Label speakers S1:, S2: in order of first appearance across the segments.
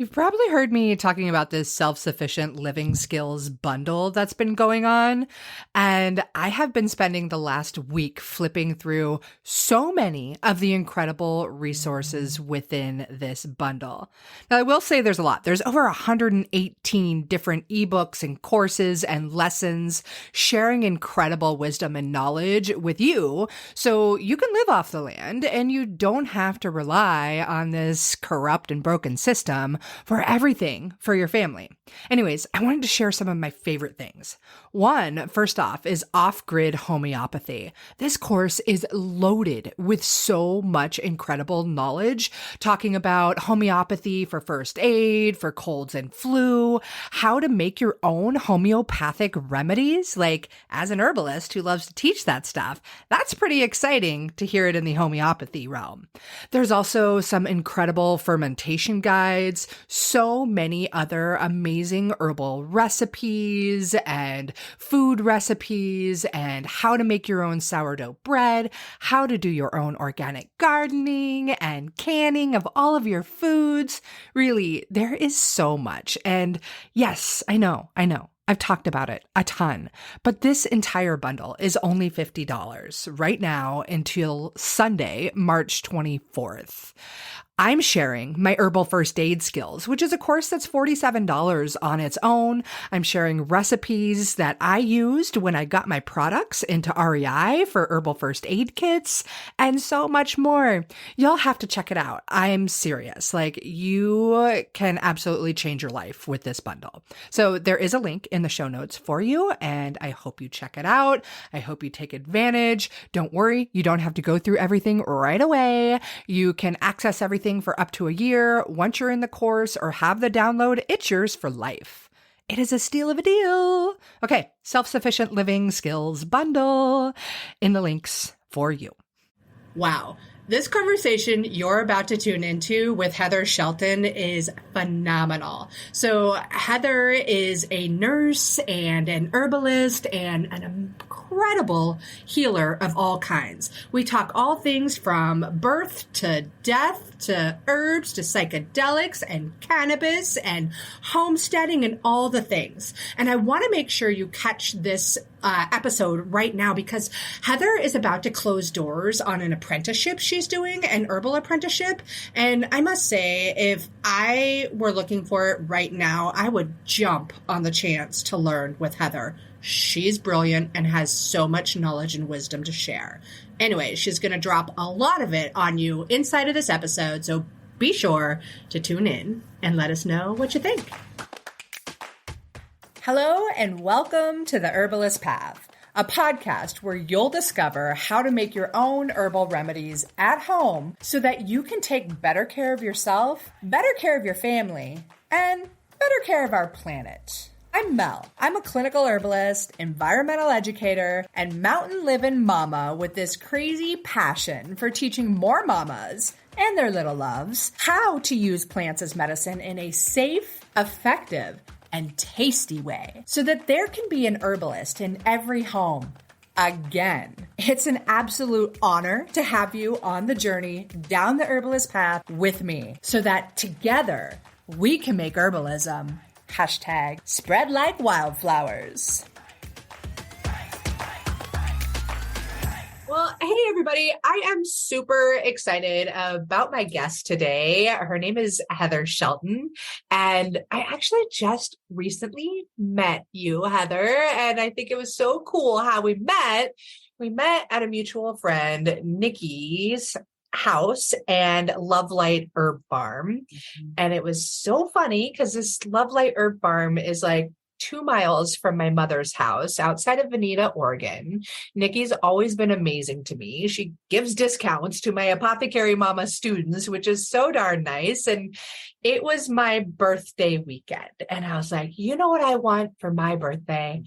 S1: You've probably heard me talking about this self-sufficient living skills bundle that's been going on. And I have been spending the last week flipping through so many of the incredible resources within this bundle. Now, I will say there's a lot. There's over 118 different ebooks and courses and lessons sharing incredible wisdom and knowledge with you so you can live off the land and you don't have to rely on this corrupt and broken system for everything for your family. Anyways, I wanted to share some of my favorite things. One, first off, is off-grid homeopathy. This course is loaded with so much incredible knowledge, talking about homeopathy for first aid, for colds and flu, how to make your own homeopathic remedies. Like, as an herbalist who loves to teach that stuff, that's pretty exciting to hear it in the homeopathy realm. There's also some incredible fermentation guides, so many other amazing herbal recipes and food recipes, and how to make your own sourdough bread, how to do your own organic gardening and canning of all of your foods. Really, there is so much. And yes, I know. I've talked about it a ton, but this entire bundle is only $50 right now until Sunday, March 24th. I'm sharing my herbal first aid skills, which is a course that's $47 on its own. I'm sharing recipes that I used when I got my products into REI for herbal first aid kits and so much more. You'll have to check it out. I'm serious. Like, you can absolutely change your life with this bundle. So there is a link in the show notes for you, and I hope you check it out. I hope you take advantage. Don't worry, you don't have to go through everything right away. You can access everything for up to a year. Once you're in the course or have the download, it's yours for life. It is a steal of a deal. Okay, self-sufficient living skills bundle in the links for you. Wow. This conversation you're about to tune into with Heather Shelton is phenomenal. So Heather is a nurse and an herbalist and an incredible healer of all kinds. We talk all things from birth to death to herbs to psychedelics and cannabis and homesteading and all the things. And I want to make sure you catch this episode right now because Heather is about to close doors on an apprenticeship she's doing, an herbal apprenticeship. And I must say, if I were looking for it right now, I would jump on the chance to learn with Heather. She's brilliant and has so much knowledge and wisdom to share. Anyway, she's going to drop a lot of it on you inside of this episode, so be sure to tune in and let us know what you think. Hello and welcome to the Herbalist Path, a podcast where you'll discover how to make your own herbal remedies at home so that you can take better care of yourself, better care of your family, and better care of our planet. I'm Mel. I'm a clinical herbalist, environmental educator, and mountain living mama with this crazy passion for teaching more mamas and their little loves how to use plants as medicine in a safe, effective, and tasty way so that there can be an herbalist in every home. Again, it's an absolute honor to have you on the journey down the herbalist path with me so that together we can make herbalism #spread like wildflowers. Well, hey, everybody. I am super excited about my guest today. Her name is Heather Shelton, and I actually just recently met you, Heather, and I think it was so cool how we met. We met at a mutual friend, Nikki's house and Love Light Herb Farm. And it was so funny because this Love Light Herb Farm is like 2 miles from my mother's house outside of Veneta, Oregon. Nikki's always been amazing to me. She gives discounts to my Apothecary Mama students, which is so darn nice. And it was my birthday weekend. And I was like, you know what I want for my birthday?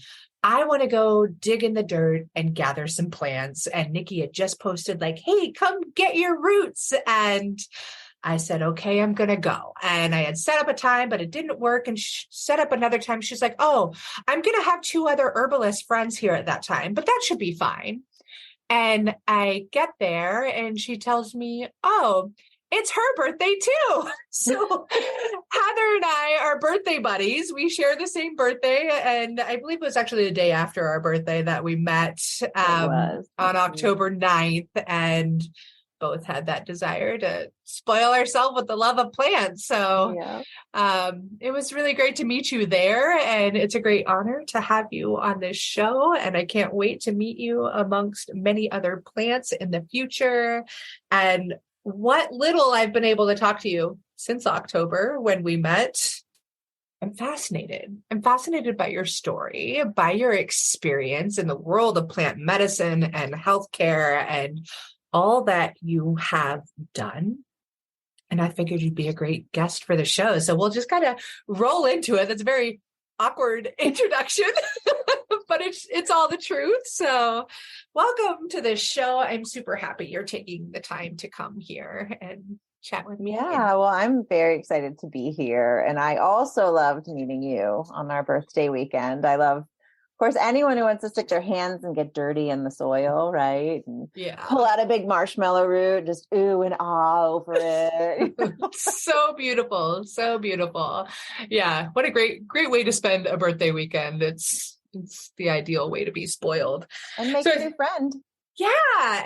S1: I want to go dig in the dirt and gather some plants. And Nikki had just posted like, hey, come get your roots. And I said, okay, I'm going to go. And I had set up a time, but it didn't work. And set up another time. She's like, oh, I'm going to have 2 other herbalist friends here at that time, but that should be fine. And I get there and she tells me, oh, it's her birthday too. So Heather birthday buddies. We share the same birthday. And I believe it was actually the day after our birthday that we met on October 9th. And both had that desire to spoil ourselves with the love of plants. So it was really great to meet you there. And it's a great honor to have you on this show. And I can't wait to meet you amongst many other plants in the future. And what little I've been able to talk to you since October when we met, I'm fascinated. I'm fascinated by your story, by your experience in the world of plant medicine and healthcare and all that you have done. And I figured you'd be a great guest for the show. So we'll just kind of roll into it. That's a very awkward introduction, but it's all the truth. So welcome to this show. I'm super happy you're taking the time to come here and chat with me.
S2: Yeah, well, I'm very excited to be here. And I also loved meeting you on our birthday weekend. I love, of course, anyone who wants to stick their hands and get dirty in the soil, right? And pull out a big marshmallow root, just ooh and ah over it.
S1: So beautiful. So beautiful. Yeah. What a great way to spend a birthday weekend. It's the ideal way to be spoiled.
S2: And make a new friend.
S1: Yeah.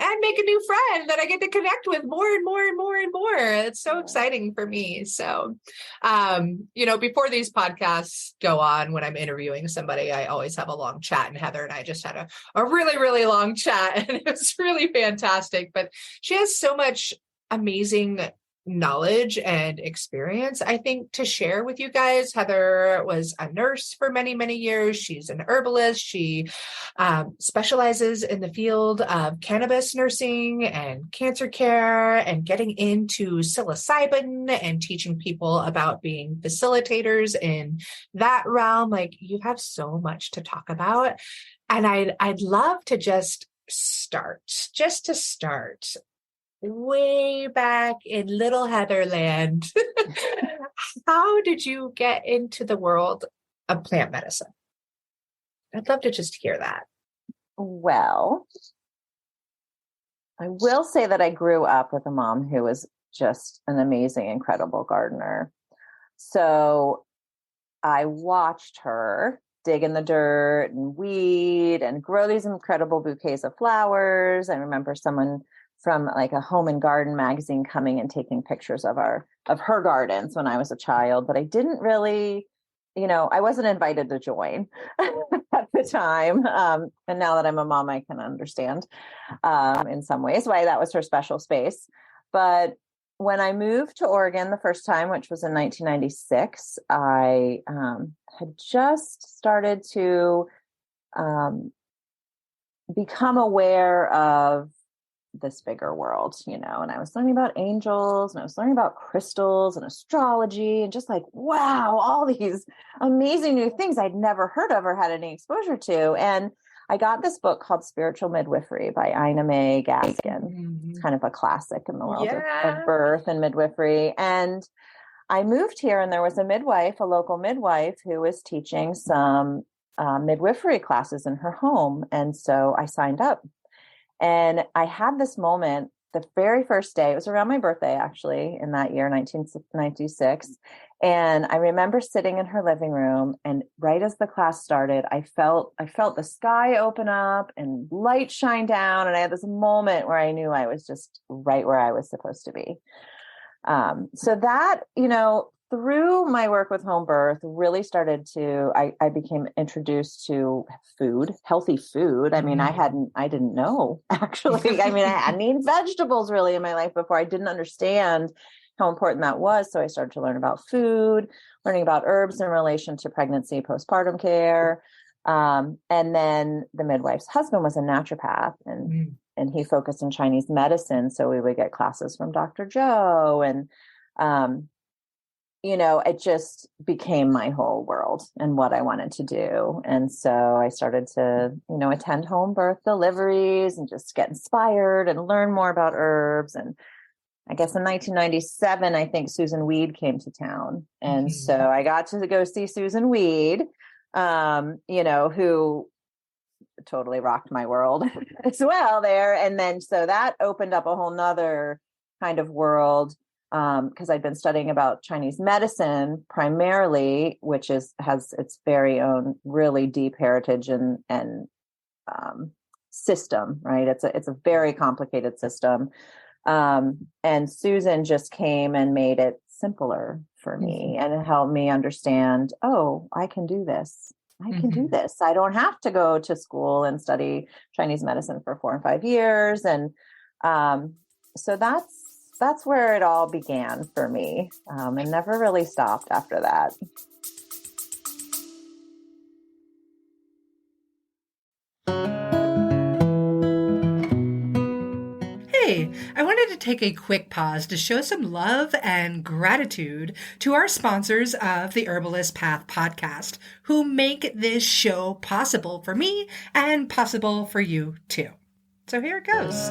S1: And make a new friend that I get to connect with more and more and more and more. It's so exciting for me. So, before these podcasts go on, when I'm interviewing somebody, I always have a long chat, and Heather and I just had a really, really long chat, and it was really fantastic, but she has so much amazing knowledge and experience, I think, to share with you guys. Heather was a nurse for many, many years. She's an herbalist. She specializes in the field of cannabis nursing and cancer care and getting into psilocybin and teaching people about being facilitators in that realm. Like, you have so much to talk about. And I'd love to just to start way back in little Heatherland. How did you get into the world of plant medicine? I'd love to just hear that.
S2: Well, I will say that I grew up with a mom who was just an amazing, incredible gardener. So I watched her dig in the dirt and weed and grow these incredible bouquets of flowers. I remember someone from like a home and garden magazine coming and taking pictures of her gardens when I was a child, but I didn't really, I wasn't invited to join at the time. And now that I'm a mom, I can understand in some ways why that was her special space. But when I moved to Oregon the first time, which was in 1996, I had just started to become aware of this bigger world, and I was learning about angels, and I was learning about crystals and astrology, and just like, wow, all these amazing new things I'd never heard of or had any exposure to. And I got this book called Spiritual Midwifery by Ina May Gaskin. It's kind of a classic in the world of birth and midwifery. And I moved here, and there was a local midwife, who was teaching some midwifery classes in her home. And so I signed up. And I had this moment the very first day. It was around my birthday, actually, in that year, 1996. And I remember sitting in her living room, and right as the class started, I felt the sky open up and light shine down. And I had this moment where I knew I was just right where I was supposed to be. So that, through my work with home birth, really I became introduced to food, healthy food. I mean, I didn't know, actually. I mean, I hadn't eaten vegetables really in my life before. I didn't understand how important that was. So I started to learn about food, learning about herbs in relation to pregnancy, postpartum care. And then the midwife's husband was a naturopath, and he focused on Chinese medicine. So we would get classes from Dr. Joe, and, it just became my whole world and what I wanted to do. And so I started to, attend home birth deliveries and just get inspired and learn more about herbs. And I guess in 1997, I think Susan Weed came to town. And so I got to go see Susan Weed, who totally rocked my world as well there. And then, so that opened up a whole nother kind of world because I'd been studying about Chinese medicine primarily, which has its very own really deep heritage and system, right? It's a very complicated system. And Susan just came and made it simpler for me and helped me understand, oh, I can do this. I can do this. I don't have to go to school and study Chinese medicine for 4 and 5 years. And so that's where it all began for me, and never really stopped after that.
S1: Hey, I wanted to take a quick pause to show some love and gratitude to our sponsors of the Herbalist Path podcast, who make this show possible for me and possible for you too. So here it goes.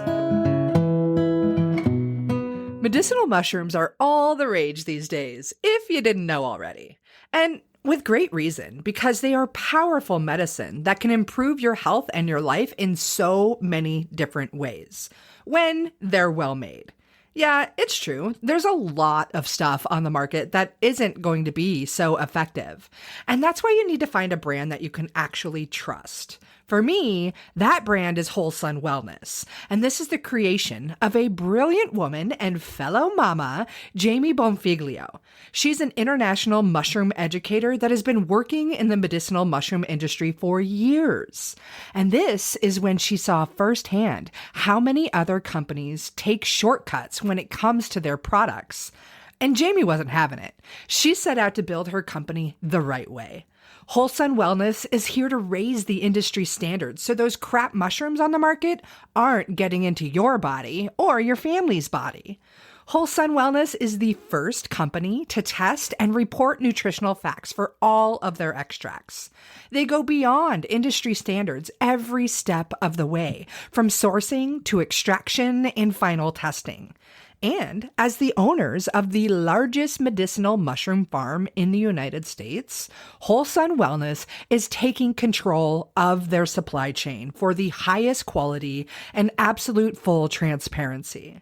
S1: Medicinal mushrooms are all the rage these days, if you didn't know already. And with great reason, because they are powerful medicine that can improve your health and your life in so many different ways when they're well made. Yeah, it's true. There's a lot of stuff on the market that isn't going to be so effective. And that's why you need to find a brand that you can actually trust. For me, that brand is Whole Sun Wellness, and this is the creation of a brilliant woman and fellow mama, Jamie Bonfiglio. She's an international mushroom educator that has been working in the medicinal mushroom industry for years. And this is when she saw firsthand how many other companies take shortcuts when it comes to their products. And Jamie wasn't having it. She set out to build her company the right way. Whole Sun Wellness is here to raise the industry standards so those crap mushrooms on the market aren't getting into your body or your family's body. Whole Sun Wellness is the first company to test and report nutritional facts for all of their extracts. They go beyond industry standards every step of the way, from sourcing to extraction and final testing. And as the owners of the largest medicinal mushroom farm in the United States, Whole Sun Wellness is taking control of their supply chain for the highest quality and absolute full transparency.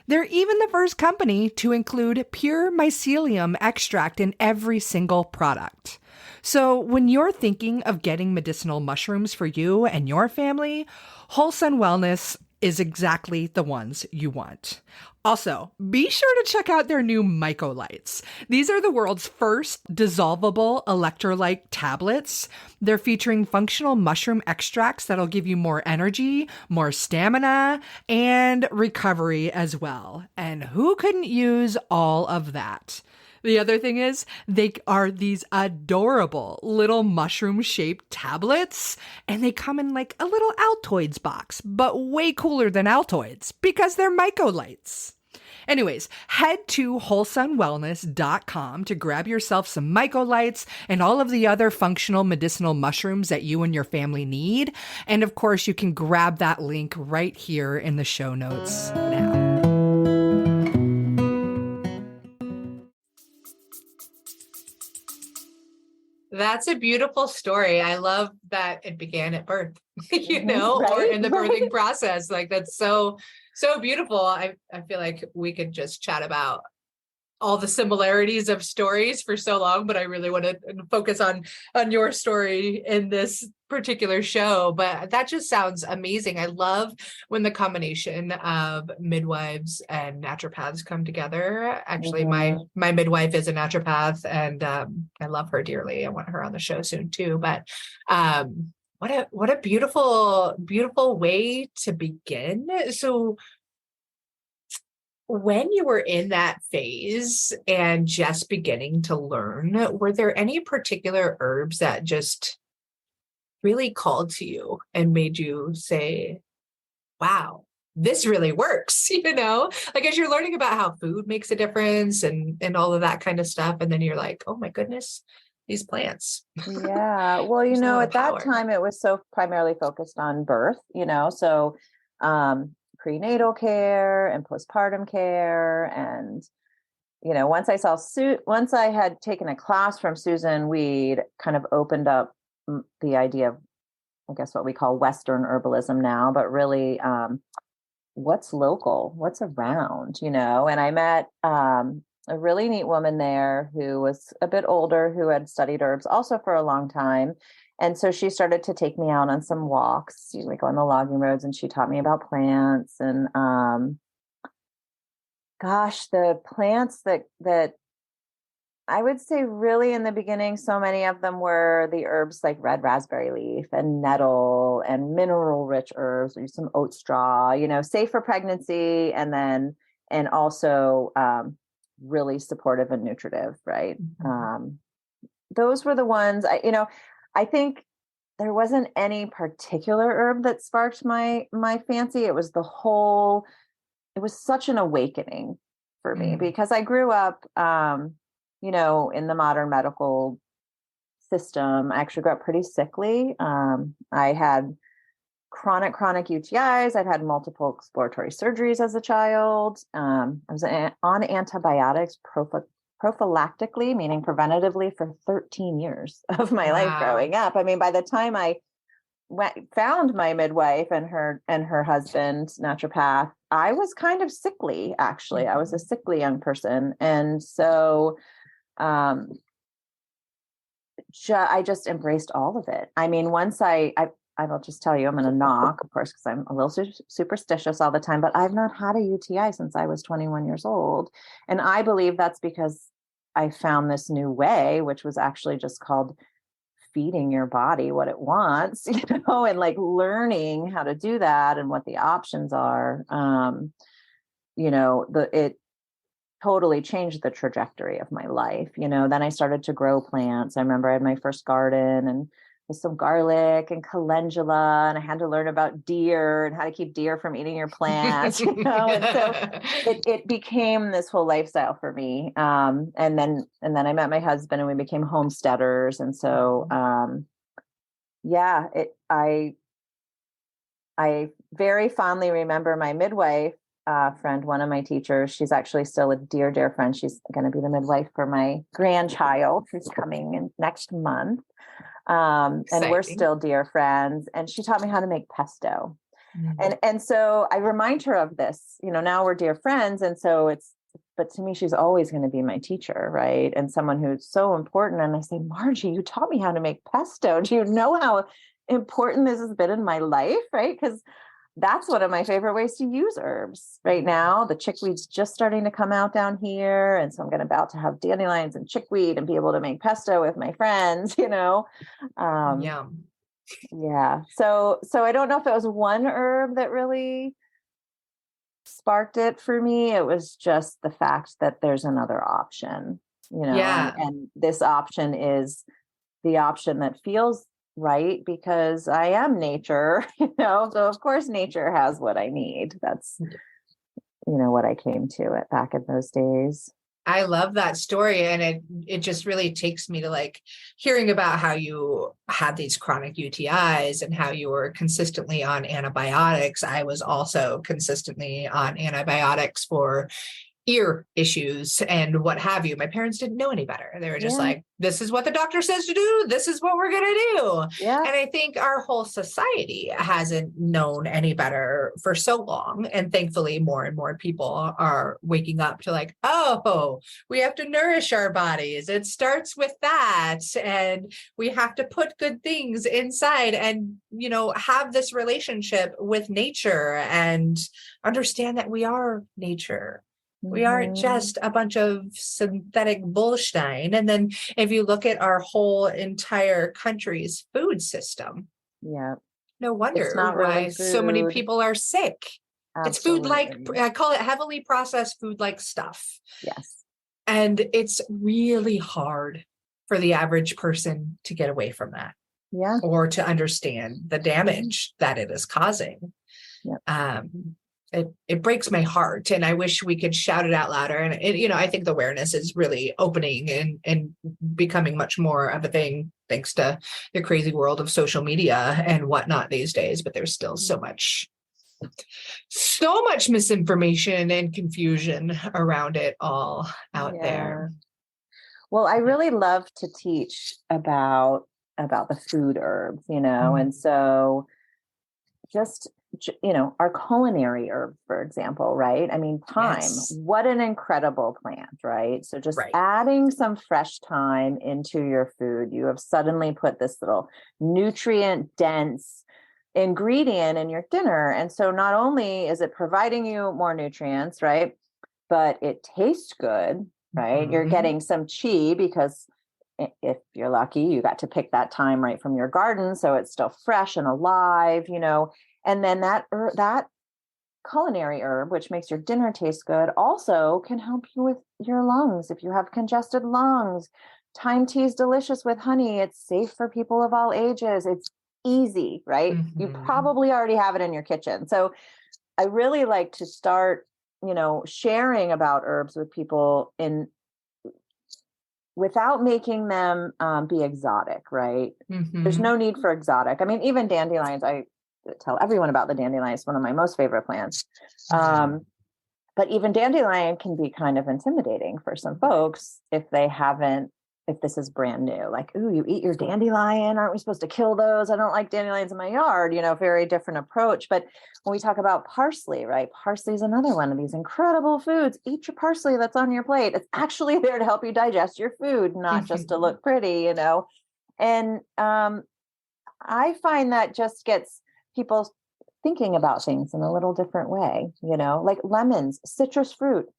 S1: They're even the first company to include pure mycelium extract in every single product. So when you're thinking of getting medicinal mushrooms for you and your family, Whole Sun Wellness is exactly the ones you want. Also, be sure to check out their new Mycolites. These are the world's first dissolvable electrolyte tablets. They're featuring functional mushroom extracts that'll give you more energy, more stamina, and recovery as well. And who couldn't use all of that? The other thing is, they are these adorable little mushroom-shaped tablets, and they come in like a little Altoids box, but way cooler than Altoids because they're Mycolites. Anyways, head to wholesunwellness.com to grab yourself some Mycolites and all of the other functional medicinal mushrooms that you and your family need. And of course, you can grab that link right here in the show notes now. That's a beautiful story. I love that it began at birth,
S2: Right?
S1: or in the birthing process. Like that's so beautiful. I feel like we could just chat about all the similarities of stories for so long, but I really want to focus on your story in this particular show. But that just sounds amazing. I love when the combination of midwives and naturopaths come together. Actually, my midwife is a naturopath, and I love her dearly. I want her on the show soon too. But what a beautiful way to begin. So when you were in that phase and just beginning to learn, were there any particular herbs that just really called to you and made you say, wow, this really works, like as you're learning about how food makes a difference and all of that kind of stuff. And then you're like, oh my goodness, these plants.
S2: Yeah. Well, at that time it was so primarily focused on birth, so prenatal care and postpartum care. And, once I had taken a class from Susan, we'd kind of opened up the idea of, I guess, what we call Western herbalism now, but really what's local, what's around, you know? And I met a really neat woman there who was a bit older, who had studied herbs also for a long time. And so she started to take me out on some walks, we go on the logging roads, and she taught me about plants. And gosh, the plants that I would say really in the beginning, so many of them were the herbs like red raspberry leaf and nettle and mineral rich herbs, maybe some oat straw, you know, safe for pregnancy. And also really supportive and nutritive, right? Those were the ones I think there wasn't any particular herb that sparked my fancy. It was it was such an awakening for me because I grew up, in the modern medical system. I actually grew up pretty sickly. I had chronic UTIs. I'd had multiple exploratory surgeries as a child. I was on antibiotics prophylactically, meaning preventatively, for 13 years of my life growing up. I mean, by the time I found my midwife and her husband, naturopath, I was kind of sickly, actually. I was a sickly young person. And so I just embraced all of it. I mean, once I will just tell you, I'm going to knock, of course, because I'm a little superstitious all the time, but I've not had a UTI since I was 21 years old. And I believe that's because I found this new way, which was actually just called feeding your body what it wants, and like learning how to do that and what the options are. It totally changed the trajectory of my life. Then I started to grow plants. I remember I had my first garden and with some garlic and calendula, and I had to learn about deer and how to keep deer from eating your plants, and so it became this whole lifestyle for me. And then I met my husband and we became homesteaders. And so, I very fondly remember my midwife friend, one of my teachers. She's actually still a dear friend. She's going to be the midwife for my grandchild who's coming in next month. And we're still dear friends. And she taught me how to make pesto. And so I remind her of this, now we're dear friends. And so but to me, she's always going to be my teacher, right? And someone who's so important. And I say, Margie, you taught me how to make pesto. Do you know how important this has been in my life, right? Because that's one of my favorite ways to use herbs right now. The chickweed's just starting to come out down here. And so I'm about to have dandelions and chickweed and be able to make pesto with my friends, Yum. Yeah. So I don't know if it was one herb that really sparked it for me. It was just the fact that there's another option, and this option is the option that feels right because I am nature, so of course nature has what I need. That's, what I came to it back in those days.
S1: I love that story. And it just really takes me to like hearing about how you had these chronic UTIs and how you were consistently on antibiotics. I was also consistently on antibiotics for ear issues and what have you. My parents didn't know any better. They were just like, this is what the doctor says to do. This is what we're going to do. Yeah. And I think our whole society hasn't known any better for so long. And thankfully, more and more people are waking up to like, oh, we have to nourish our bodies. It starts with that. And we have to put good things inside and, have this relationship with nature and understand that we are nature. We aren't just a bunch of synthetic bullshine. And then if you look at our whole entire country's food system, no wonder why really so many people are sick. Absolutely. It's food like, I call it heavily processed food like stuff.
S2: Yes.
S1: And it's really hard for the average person to get away from that.
S2: Yeah.
S1: Or to understand the damage that it is causing. Yeah. It breaks my heart, and I wish we could shout it out louder. And I think the awareness is really opening and becoming much more of a thing thanks to the crazy world of social media and whatnot these days. But there's still so much misinformation and confusion around it all out there.
S2: Well, I really love to teach about the food herbs, and so just our culinary herb, for example, right? I mean, thyme,
S1: Yes.
S2: what an incredible plant, right? So just
S1: Right.
S2: adding some fresh thyme into your food, you have suddenly put this little nutrient dense ingredient in your dinner. And so not only is it providing you more nutrients, right? But it tastes good, right? You're
S1: Mhm.
S2: getting some chi because if you're lucky, you got to pick that thyme right from your garden. So it's still fresh and alive, and then that culinary herb, which makes your dinner taste good, also can help you with your lungs. If you have congested lungs, thyme tea is delicious with honey. It's safe for people of all ages. It's easy, right? You
S1: Mhm.
S2: probably already have it in your kitchen. So I really like to start, sharing about herbs with people without making them be exotic, right? There's
S1: Mhm.
S2: no need for exotic. I mean, even dandelions, I tell everyone about the dandelion. It's one of my most favorite plants.
S1: Yeah.
S2: But even dandelion can be kind of intimidating for some folks if this is brand new. Like, ooh, you eat your dandelion? Aren't we supposed to kill those? I don't like dandelions in my yard, very different approach. But when we talk about parsley, right? Parsley is another one of these incredible foods. Eat your parsley that's on your plate. It's actually there to help you digest your food, not just to
S1: Mhm.
S2: look pretty. And I find that just gets people thinking about things in a little different way, like lemons, citrus fruit,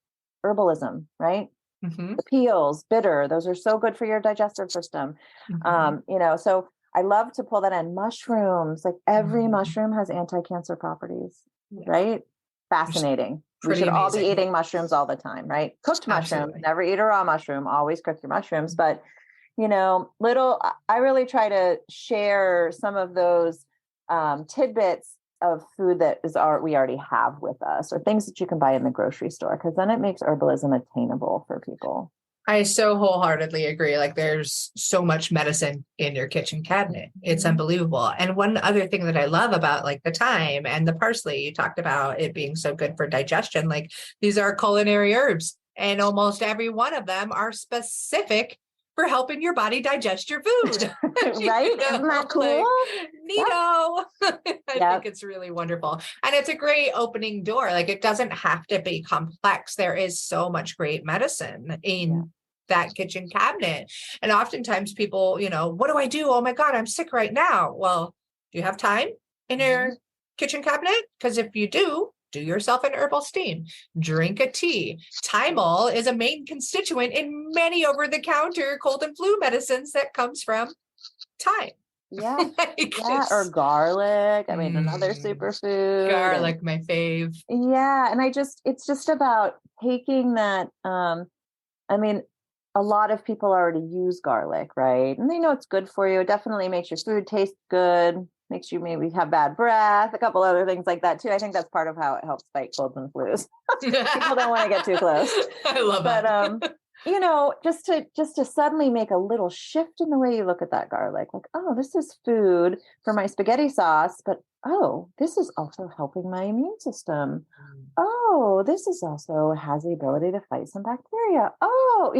S2: herbalism, right?
S1: Mhm.
S2: The peels, bitter, those are so good for your digestive system.
S1: Mhm.
S2: So I love to pull that in. Mushrooms, like every
S1: Mhm.
S2: mushroom has anti-cancer properties,
S1: Yeah.
S2: right?
S1: Just
S2: Fascinating. We
S1: pretty
S2: should all be
S1: amazing.
S2: eating mushrooms all the time, right? Cooked mushrooms,
S1: Absolutely.
S2: never eat a raw mushroom, always cook your mushrooms. But I really try to share some of those tidbits of food that we already have with us, or things that you can buy in the grocery store, because then it makes herbalism attainable for people.
S1: I so wholeheartedly agree. Like there's so much medicine in your kitchen cabinet. It's
S2: Mhm.
S1: unbelievable. And one other thing that I love about like the thyme and the parsley, you talked about it being so good for digestion. Like these are culinary herbs, and almost every one of them are specific for helping your body digest your food.
S2: Right? Isn't that cool?
S1: Like
S2: Yep.
S1: neato. I think
S2: Yep.
S1: it's really wonderful. And it's a great opening door. Like it doesn't have to be complex. There is so much great medicine
S2: Yeah.
S1: in that kitchen cabinet. And oftentimes people, what do I do? Oh my God, I'm sick right now. Well, do you have time in
S2: Mhm.
S1: your kitchen cabinet? Because if you do yourself an herbal steam, drink a tea. Thymol is a main constituent in many over-the-counter cold and flu medicines that comes from thyme.
S2: Yeah.
S1: Like
S2: Yeah. Or
S1: just
S2: garlic. I mean, another superfood. And
S1: garlic, my fave.
S2: yeah. And it's just about taking that. I mean, a lot of people already use garlic, right? And they know it's good for you. It definitely makes your food taste good, makes you maybe have bad breath, a couple other things like that too. I think that's part of how it helps fight colds and flus. People don't want to get too close.
S1: I love
S2: But
S1: that.
S2: just to suddenly make a little shift in the way you look at that garlic, like, oh, this is food for my spaghetti sauce, but oh, this is also helping my immune system. Oh, this is also has the ability to fight some bacteria. Oh,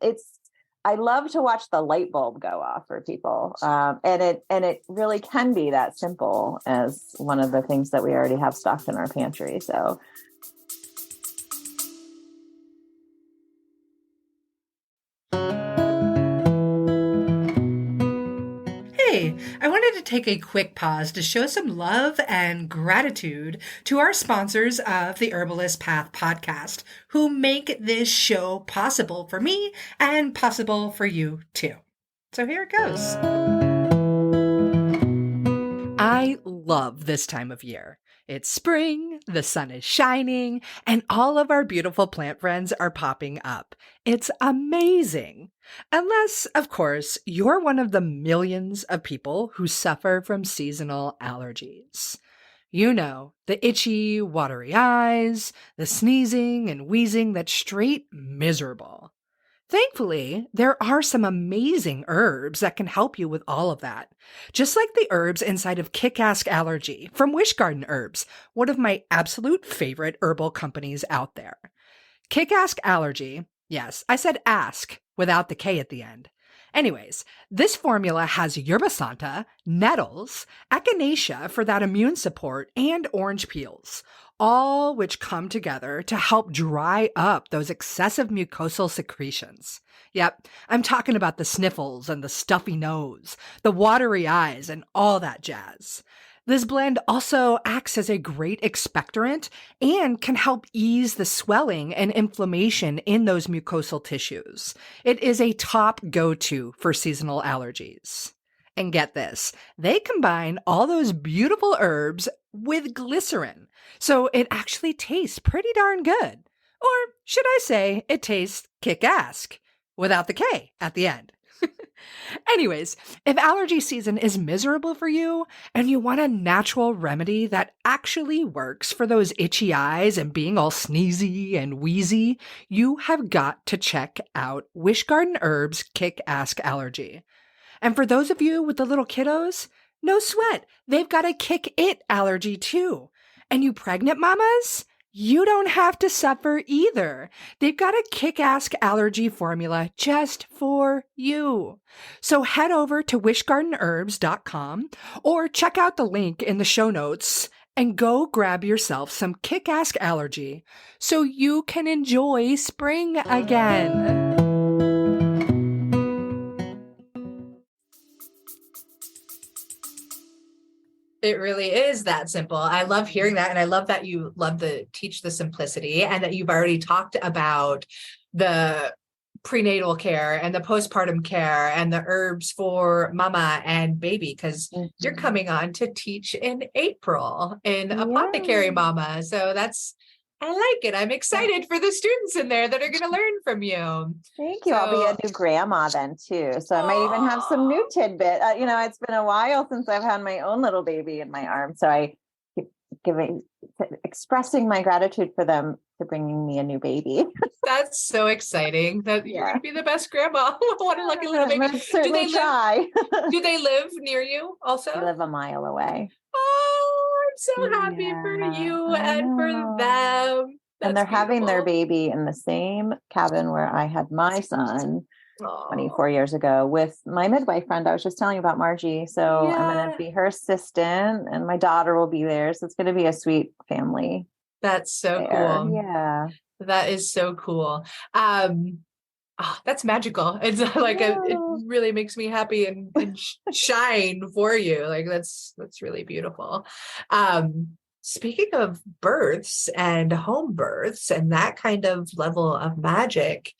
S2: it's I love to watch the light bulb go off for people. And it really can be that simple as one of the things that we already have stocked in our pantry. So
S1: Hey, I wanted to take a quick pause to show some love and gratitude to our sponsors of the Herbalist Path podcast, who make this show possible for me and possible for you too. So here it goes. I love this time of year. It's spring, the sun is shining, and all of our beautiful plant friends are popping up. It's amazing. Unless, of course, you're one of the millions of people who suffer from seasonal allergies. You know, the itchy, watery eyes, the sneezing and wheezing that's straight miserable. Thankfully, there are some amazing herbs that can help you with all of that. Just like the herbs inside of Kick-Ass Allergy from Wish Garden Herbs, one of my absolute favorite herbal companies out there. Kick-Ass Allergy, yes, I said ask without the K at the end, Anyways, this formula has yerba santa, nettles, echinacea for that immune support, and orange peels, all which come together to help dry up those excessive mucosal secretions. Yep, I'm talking about the sniffles and the stuffy nose, the watery eyes, and all that jazz. This blend also acts as a great expectorant and can help ease the swelling and inflammation in those mucosal tissues. It is a top go-to for seasonal allergies. And get this, they combine all those beautiful herbs with glycerin, so it actually tastes pretty darn good. Or should I say, it tastes kick-ass, without the K at the end. Anyways, if allergy season is miserable for you and you want a natural remedy that actually works for those itchy eyes and being all sneezy and wheezy, you have got to check out Wish Garden Herbs Kick-Ass Allergy. And for those of you with the little kiddos, no sweat, they've got a kick-it allergy too. And you pregnant mamas? You don't have to suffer either. They've got a kick-ass allergy formula just for you. So head over to wishgardenherbs.com or check out the link in the show notes and go grab yourself some kick-ass allergy so you can enjoy spring again. It really is that simple. I love hearing that. And I love that you love to teach the simplicity and that you've already talked about the prenatal care and the postpartum care and the herbs for mama and baby, because you're coming on to teach in April in Apothecary Mama. So I like it. I'm excited for the students in there that are going to learn from you.
S2: Thank you. I'll be a new grandma then too. So I might even have some new tidbit. It's been a while since I've had my own little baby in my arms. So I keep expressing my gratitude for them for bringing me a new baby. That's
S1: so exciting that you're going to be the best grandma. What a lucky little baby. Do they live near you also?
S2: They live a mile away.
S1: Oh, I'm so happy for you and for them.
S2: And they're having their baby in the same cabin where I had my son 24 years ago with my midwife friend I was just telling you about, Margie. So I'm going to be her assistant and my daughter will be there. So it's going to be a sweet family.
S1: That's so cool.
S2: Yeah.
S1: That is so cool. That's magical. It's like it really makes me happy and shine for you. Like that's really beautiful. Speaking of births and home births and that kind of level of magic,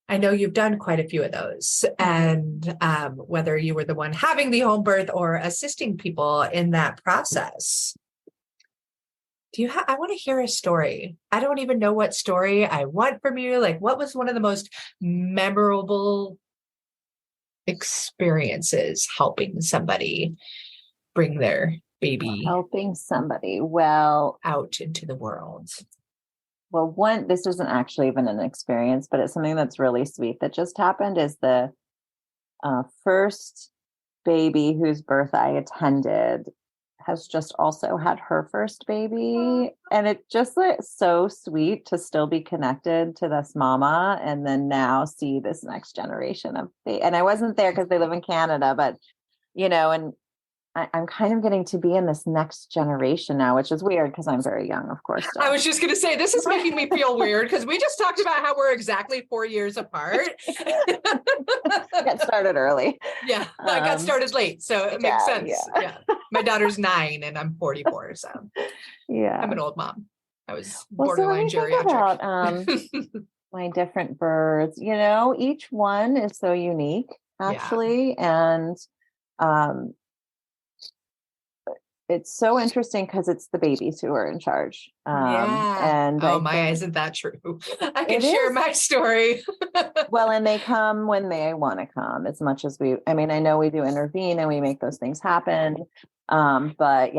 S1: I know you've done quite a few of those. And whether you were the one having the home birth or assisting people in that process, I want to hear a story. I don't even know what story I want from you. Like, what was one of the most memorable experiences helping somebody bring their baby out into the world?
S2: Well, this isn't actually even an experience, but it's something that's really sweet that just happened is the first baby whose birth I attended has just also had her first baby. And it just so sweet to still be connected to this mama and then now see this next generation of and I wasn't there because they live in Canada, but and I'm kind of getting to be in this next generation now, which is weird because I'm very young, of course.
S1: I was just going to say, this is making me feel weird because we just talked about how we're exactly 4 years apart.
S2: Got started early.
S1: Yeah, I got started late, so it makes sense. Yeah. My daughter's 9 and I'm 44, so I'm an old mom. I was borderline geriatric.
S2: About, my different births, each one is so unique, actually, and it's so interesting because it's the babies who are in charge. And
S1: isn't that true? I can share my story.
S2: And they come when they want to come as much as I know we do intervene and we make those things happen. But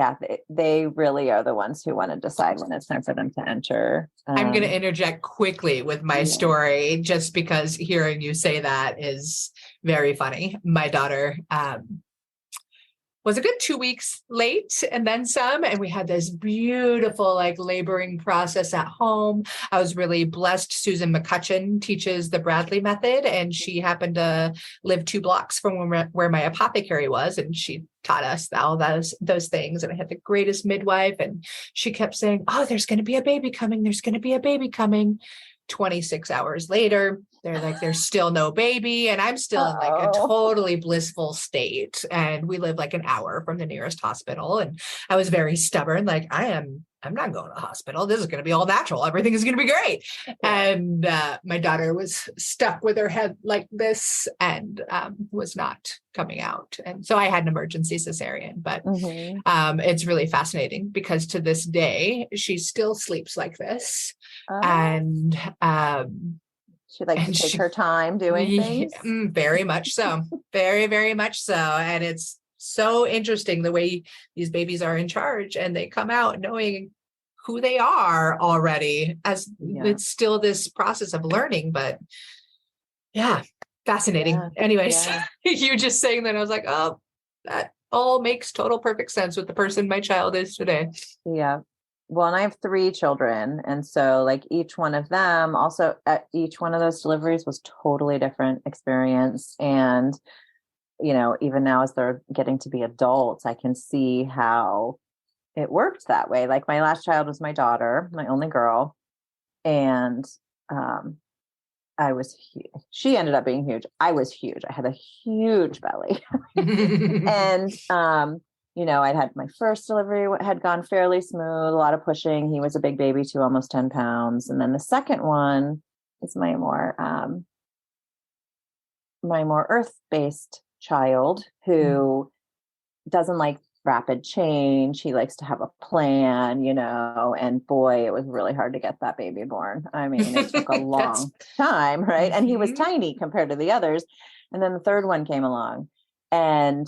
S2: they really are the ones who want to decide when it's time for them to enter.
S1: I'm going to interject quickly with my story, just because hearing you say that is very funny. My daughter, was a good 2 weeks late and then some. And we had this beautiful, like laboring process at home. I was really blessed. Susan McCutcheon teaches the Bradley method, and she happened to live 2 blocks from where my apothecary was. And she taught us all those things. And I had the greatest midwife. And she kept saying, oh, there's going to be a baby coming. There's going to be a baby coming. 26 hours later, they're like, there's still no baby. And I'm still in like a totally blissful state. And we live like an hour from the nearest hospital. And I was very stubborn. Like, I'm not going to the hospital. This is going to be all natural. Everything is going to be great. Yeah. And my daughter was stuck with her head like this and was not coming out. And so I had an emergency cesarean, but it's really fascinating because to this day, she still sleeps like this. And
S2: she likes to take her time doing things.
S1: Very much so. Very, very much so. And it's so interesting the way these babies are in charge and they come out knowing who they are already, as it's still this process of learning, but fascinating. Anyways, you just saying that, I was like, oh, that all makes total perfect sense with the person my child is today.
S2: Yeah. Well, and I have 3 children. And so like each one of them also at each one of those deliveries was totally different experience. And, you know, even now as they're getting to be adults, I can see how it worked that way. Like my last child was my daughter, my only girl. And, she ended up being huge. I was huge. I had a huge belly. And, you know, I'd had my first delivery had gone fairly smooth, a lot of pushing. He was a big baby too, almost 10 pounds. And then the second one is my more earth-based child who doesn't like rapid change. He likes to have a plan, you know, and boy, it was really hard to get that baby born. I mean, it took a long time, right? And he was tiny compared to the others. And then the third one came along and,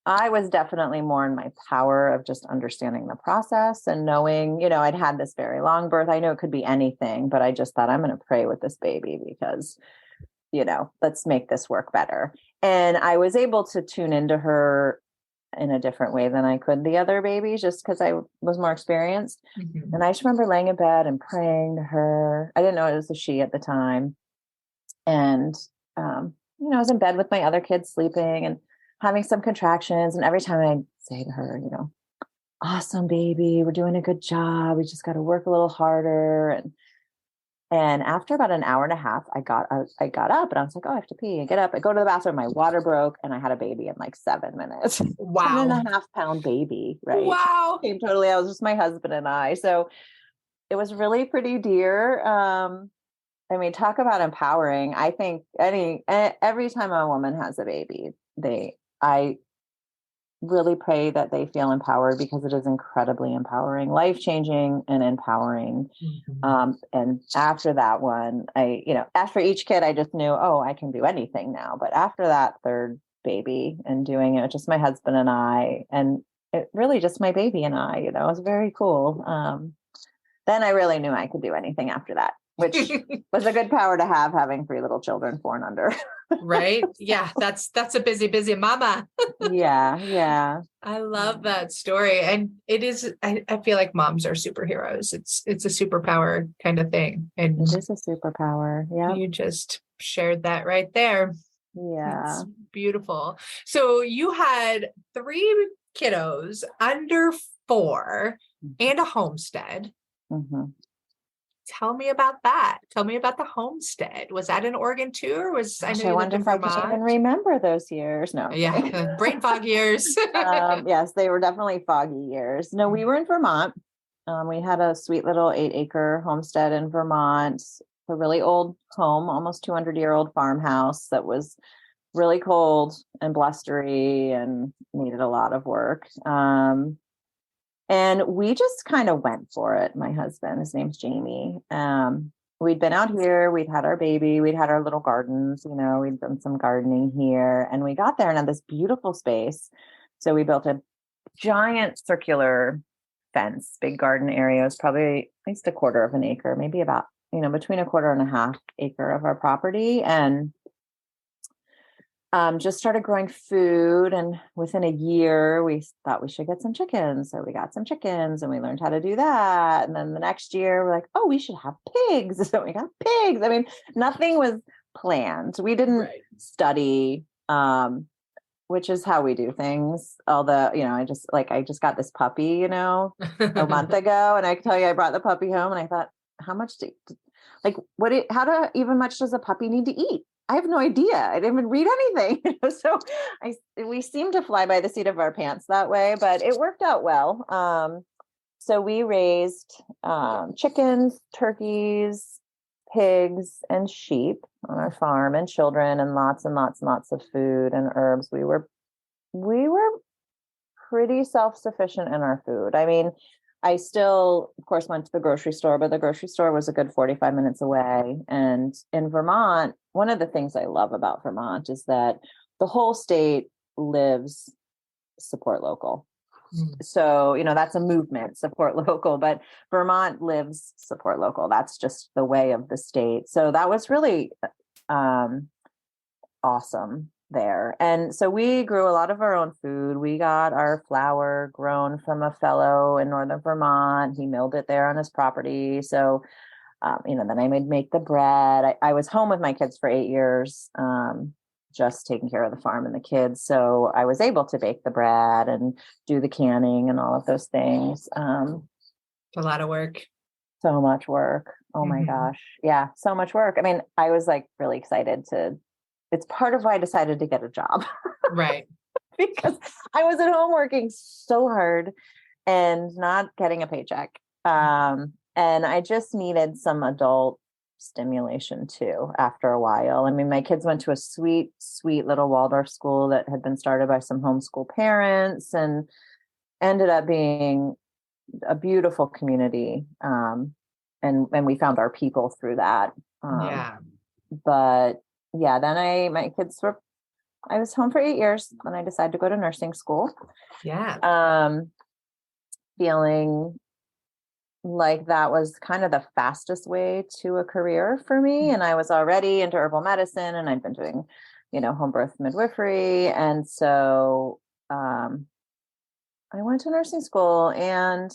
S2: I was definitely more in my power of just understanding the process and knowing, you know, I'd had this very long birth. I know it could be anything, but I just thought I'm going to pray with this baby because, you know, let's make this work better. And I was able to tune into her in a different way than I could the other babies, just because I was more experienced. And I just remember laying in bed and praying to her. I didn't know it was a she at the time. And, you know, I was in bed with my other kids sleeping and having some contractions. And every time I say to her, you know, awesome baby, we're doing a good job. We just got to work a little harder. And after about an hour and a half, I got up and I was like, oh, I have to pee. I get up, I go to the bathroom, my water broke, and I had a baby in like 7 minutes.
S1: Wow.
S2: 10.5-pound baby, right?
S1: Wow.
S2: Came totally, I was just my husband and I. So it was really pretty dear. I mean, talk about empowering. I think every time a woman has a baby, I really pray that they feel empowered because it is incredibly empowering, life-changing and empowering. And after that one, after each kid, I just knew, oh, I can do anything now. But after that third baby and doing it with just my husband and I, and it really just my baby and I, you know, it was very cool. Then I really knew I could do anything after that, which was a good power to have, having 3 little children, 4 and under.
S1: Right. Yeah. That's a busy mama.
S2: Yeah.
S1: I love that story. And it is, I feel like moms are superheroes. It's a superpower kind of thing. And
S2: it is a superpower. Yeah.
S1: You just shared that right there.
S2: Yeah.
S1: It's beautiful. So you had 3 kiddos under 4 and a homestead. Tell me about that. Tell me about the homestead. Was that in Oregon too? Or I
S2: wonder if I can even remember those years. No.
S1: Yeah. Brain fog years.
S2: Yes, they were definitely foggy years. No, we were in Vermont. We had a sweet little 8-acre homestead in Vermont, a really old home, almost 200-year-old farmhouse that was really cold and blustery and needed a lot of work. And we just kind of went for it. My husband, his name's Jamie. We'd been out here, we'd had our baby, we'd had our little gardens, you know, we'd done some gardening here, and we got there and had this beautiful space. So we built a giant circular fence, big garden area. It was probably at least 1/4 of an acre, maybe about, you know, between 1/4 and 1/2 acre of our property. And just started growing food. And within a year, we thought we should get some chickens. So we got some chickens and we learned how to do that. And then the next year, we're like, oh, we should have pigs. So we got pigs. I mean, nothing was planned. We didn't study, which is how we do things. Although, I just got this puppy, a month ago. And I can tell you, I brought the puppy home and I thought, how much even much does a puppy need to eat? I have no idea. I didn't even read anything. So we seem to fly by the seat of our pants that way, but it worked out well. So we raised chickens, turkeys, pigs, and sheep on our farm, and children, and lots and lots and lots of food and herbs. We were pretty self-sufficient in our food. I mean, I still, of course, went to the grocery store, but the grocery store was a good 45 minutes away. And in Vermont, one of the things I love about Vermont is that the whole state lives support local. So, that's a movement, support local, but Vermont lives support local. That's just the way of the state. So that was really awesome there. And so we grew a lot of our own food. We got our flour grown from a fellow in northern Vermont. He milled it there on his property. So, then I would make the bread. I was home with my kids for 8 years, just taking care of the farm and the kids. So I was able to bake the bread and do the canning and all of those things.
S1: A lot of work.
S2: So much work. Oh my gosh. Yeah. So much work. I mean, I was really excited it's part of why I decided to get a job.
S1: Right.
S2: Because I was at home working so hard and not getting a paycheck. And I just needed some adult stimulation too after a while. I mean, my kids went to a sweet, sweet little Waldorf school that had been started by some homeschool parents and ended up being a beautiful community. And we found our people through that. But yeah, then I was home for 8 years. Then I decided to go to nursing school.
S1: Yeah.
S2: Feeling like that was kind of the fastest way to a career for me. And I was already into herbal medicine and I'd been doing, home birth midwifery. And so I went to nursing school and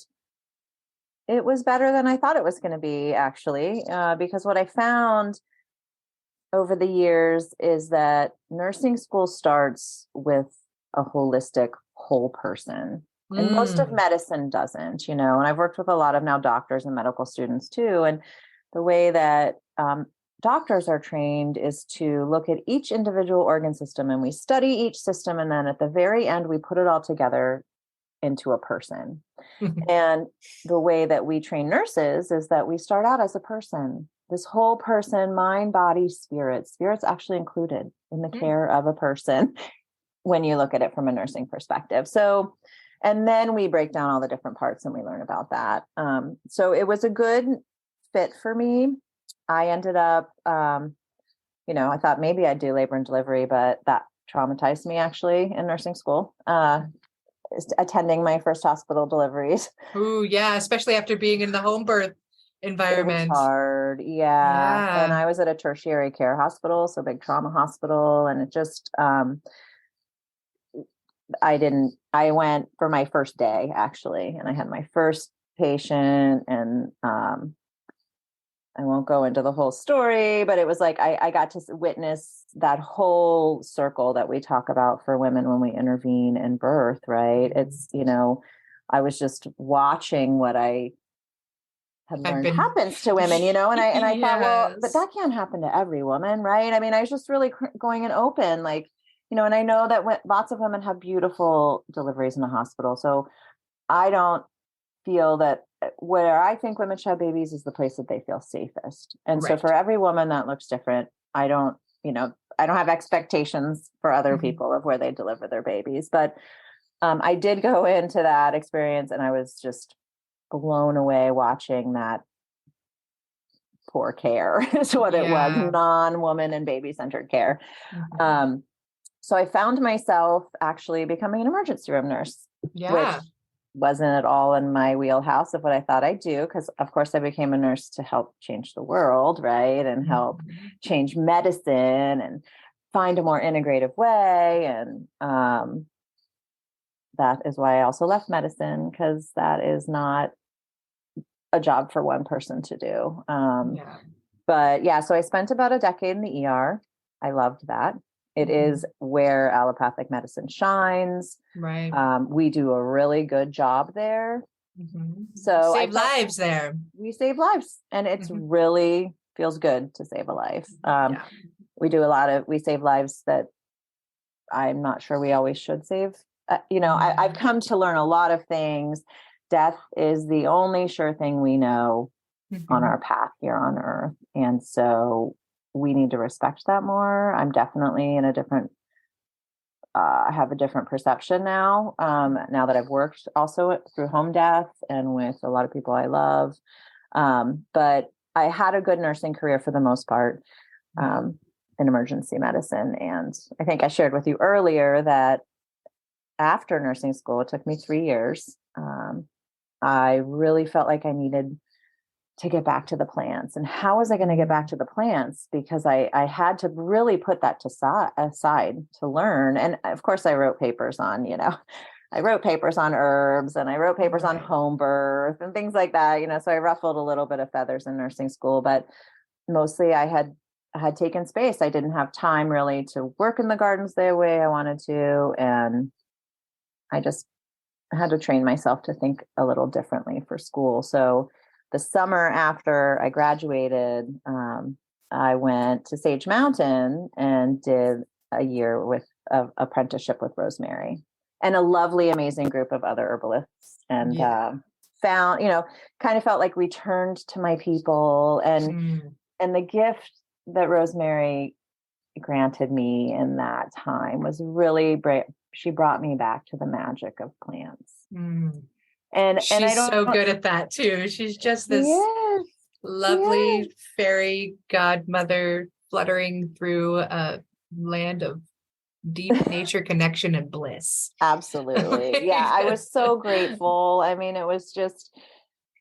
S2: it was better than I thought it was going to be, actually, because what I found over the years is that nursing school starts with a holistic whole person. And most of medicine doesn't, and I've worked with a lot of now doctors and medical students too. And the way that doctors are trained is to look at each individual organ system and we study each system. And then at the very end, we put it all together into a person. And the way that we train nurses is that we start out as a person, this whole person, mind, body, spirit's actually included in the care of a person when you look at it from a nursing perspective. So, and then we break down all the different parts and we learn about that. So it was a good fit for me. I ended up, I thought maybe I'd do labor and delivery, but that traumatized me actually in nursing school, attending my first hospital deliveries.
S1: Ooh, yeah. Especially after being in the home birth environment.
S2: It was hard. Yeah. And I was at a tertiary care hospital, so big trauma hospital. And it just, I went for my first day actually, and I had my first patient and, I won't go into the whole story, but it was I got to witness that whole circle that we talk about for women when we intervene in birth, right? It's, I was just watching what I had learned happens to women, and I thought, well, but that can't happen to every woman, right? I mean, I was just really going in open, and I know that lots of women have beautiful deliveries in the hospital. So I don't feel that where I think women should have babies is the place that they feel safest. And so for every woman that looks different, I don't have expectations for other people of where they deliver their babies, but I did go into that experience and I was just blown away watching that poor care is what it was, non-woman and baby-centered care. So I found myself actually becoming an emergency room nurse, which wasn't at all in my wheelhouse of what I thought I'd do. Because of course I became a nurse to help change the world, right? And help change medicine. find a more integrative way. And that is why I also left medicine, because that is not a job for one person to do.
S1: Yeah.
S2: But yeah, so I spent about a decade in the ER. I loved that. It is where allopathic medicine shines.
S1: Right.
S2: We do a really good job there. So
S1: Save lives there.
S2: We save lives, and it's really feels good to save a life.
S1: Yeah.
S2: We save lives that I'm not sure we always should save. I've come to learn a lot of things. Death is the only sure thing we know on our path here on earth. And so we need to respect that more. I'm definitely in a different, I have a different perception now, now that I've worked also through home death and with a lot of people I love. But I had a good nursing career for the most part, in emergency medicine. And I think I shared with you earlier that after nursing school, it took me 3 years. I really felt like I needed to get back to the plants. And how was I going to get back to the plants? Because I had to really put that aside to learn. And of course, I wrote papers on, I wrote papers on herbs, and I wrote papers on home birth and things like that, so I ruffled a little bit of feathers in nursing school, but mostly I had taken space. I didn't have time really to work in the gardens the way I wanted to. And I just had to train myself to think a little differently for school. So the summer after I graduated, I went to Sage Mountain and did a year with an apprenticeship with Rosemary and a lovely, amazing group of other herbalists, and found, kind of felt like returned to my people, and the gift that Rosemary granted me in that time was really brave. She brought me back to the magic of plants. And
S1: she's
S2: I don't
S1: so good at that too. She's just this lovely fairy godmother fluttering through a land of deep nature connection and bliss.
S2: Absolutely. Yeah. I was so grateful. I mean, it was just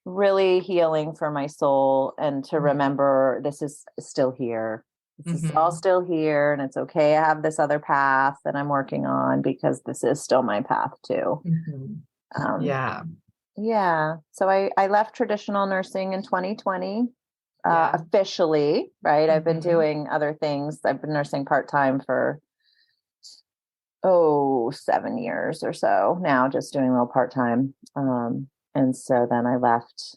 S2: really healing for my soul, and to remember this is still here. This is all still here, and it's okay. I have this other path that I'm working on, because this is still my path too. Yeah. So I left traditional nursing in 2020, officially, right? I've been doing other things. I've been nursing part-time for, 7 years or so now, just doing a little part-time. And so then I left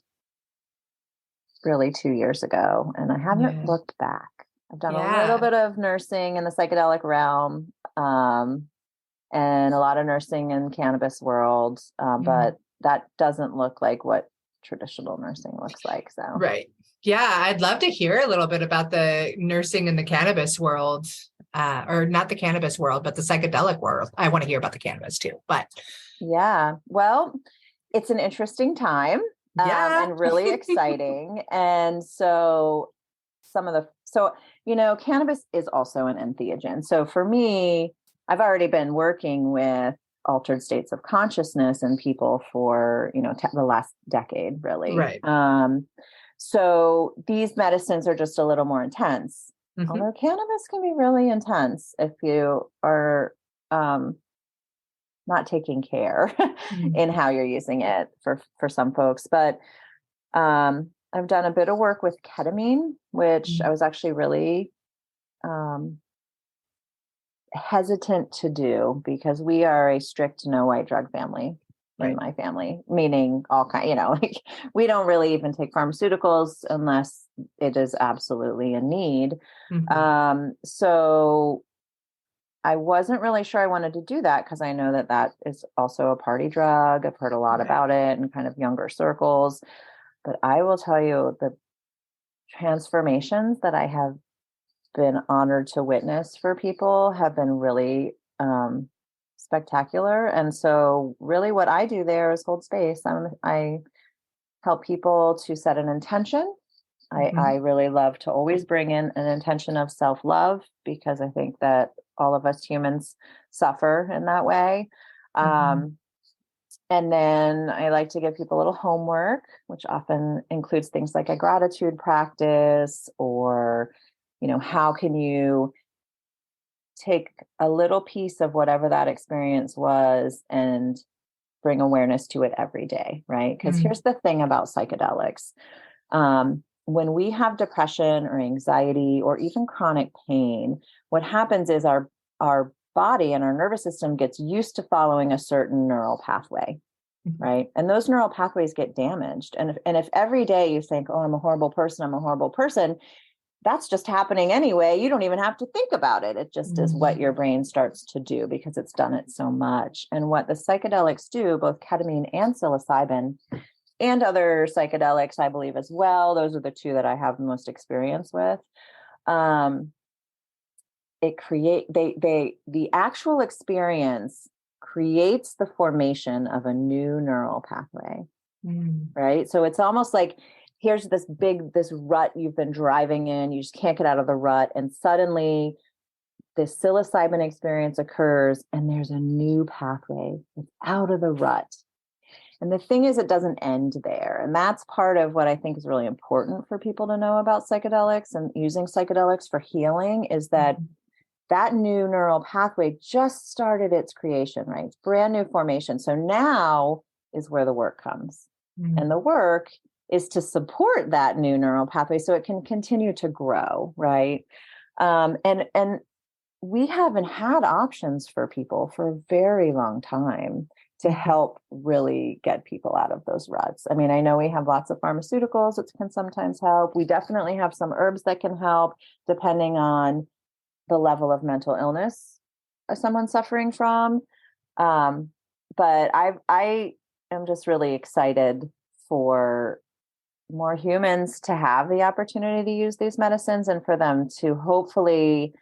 S2: really 2 years ago, and I haven't looked back. I've done a little bit of nursing in the psychedelic realm, and a lot of nursing in cannabis world. But that doesn't look like what traditional nursing looks like. So,
S1: right. Yeah. I'd love to hear a little bit about the nursing in the cannabis world, or not the cannabis world, but the psychedelic world. I want to hear about the cannabis too, but
S2: yeah, well, it's an interesting time, and really exciting. And so cannabis is also an entheogen. So for me, I've already been working with altered states of consciousness in people for, the last decade, really.
S1: Right.
S2: So these medicines are just a little more intense. Although cannabis can be really intense if you are not taking care in how you're using it for some folks. But I've done a bit of work with ketamine, which I was actually really hesitant to do, because we are a strict no white drug family in my family, meaning all kind, like we don't really even take pharmaceuticals unless it is absolutely a need. So I wasn't really sure I wanted to do that, because I know that is also a party drug. I've heard a lot about it in kind of younger circles. But I will tell you, the transformations that I have been honored to witness for people have been really spectacular. And so really what I do there is hold space. I help people to set an intention. I really love to always bring in an intention of self-love, because I think that all of us humans suffer in that way. And then I like to give people a little homework, which often includes things like a gratitude practice, or, how can you take a little piece of whatever that experience was and bring awareness to it every day, right? Because here's the thing about psychedelics. When we have depression or anxiety or even chronic pain, what happens is our body and our nervous system gets used to following a certain neural pathway, right? And those neural pathways get damaged. And if every day you think, oh, I'm a horrible person, that's just happening anyway. You don't even have to think about it. It just is what your brain starts to do because it's done it so much. And what the psychedelics do, both ketamine and psilocybin, and other psychedelics, I believe as well, those are the two that I have the most experience with. The actual experience creates the formation of a new neural pathway, right? So it's almost like, here's this rut you've been driving in, you just can't get out of the rut. And suddenly this psilocybin experience occurs and there's a new pathway. It's out of the rut. And the thing is, it doesn't end there. And that's part of what I think is really important for people to know about psychedelics and using psychedelics for healing is that that new neural pathway just started its creation, right? It's brand new formation. So now is where the work comes. And the work is to support that new neural pathway so it can continue to grow, right? And we haven't had options for people for a very long time to help really get people out of those ruts. I mean, I know we have lots of pharmaceuticals that can sometimes help. We definitely have some herbs that can help depending on the level of mental illness someone's suffering from. But I am just really excited for more humans to have the opportunity to use these medicines and for them to hopefully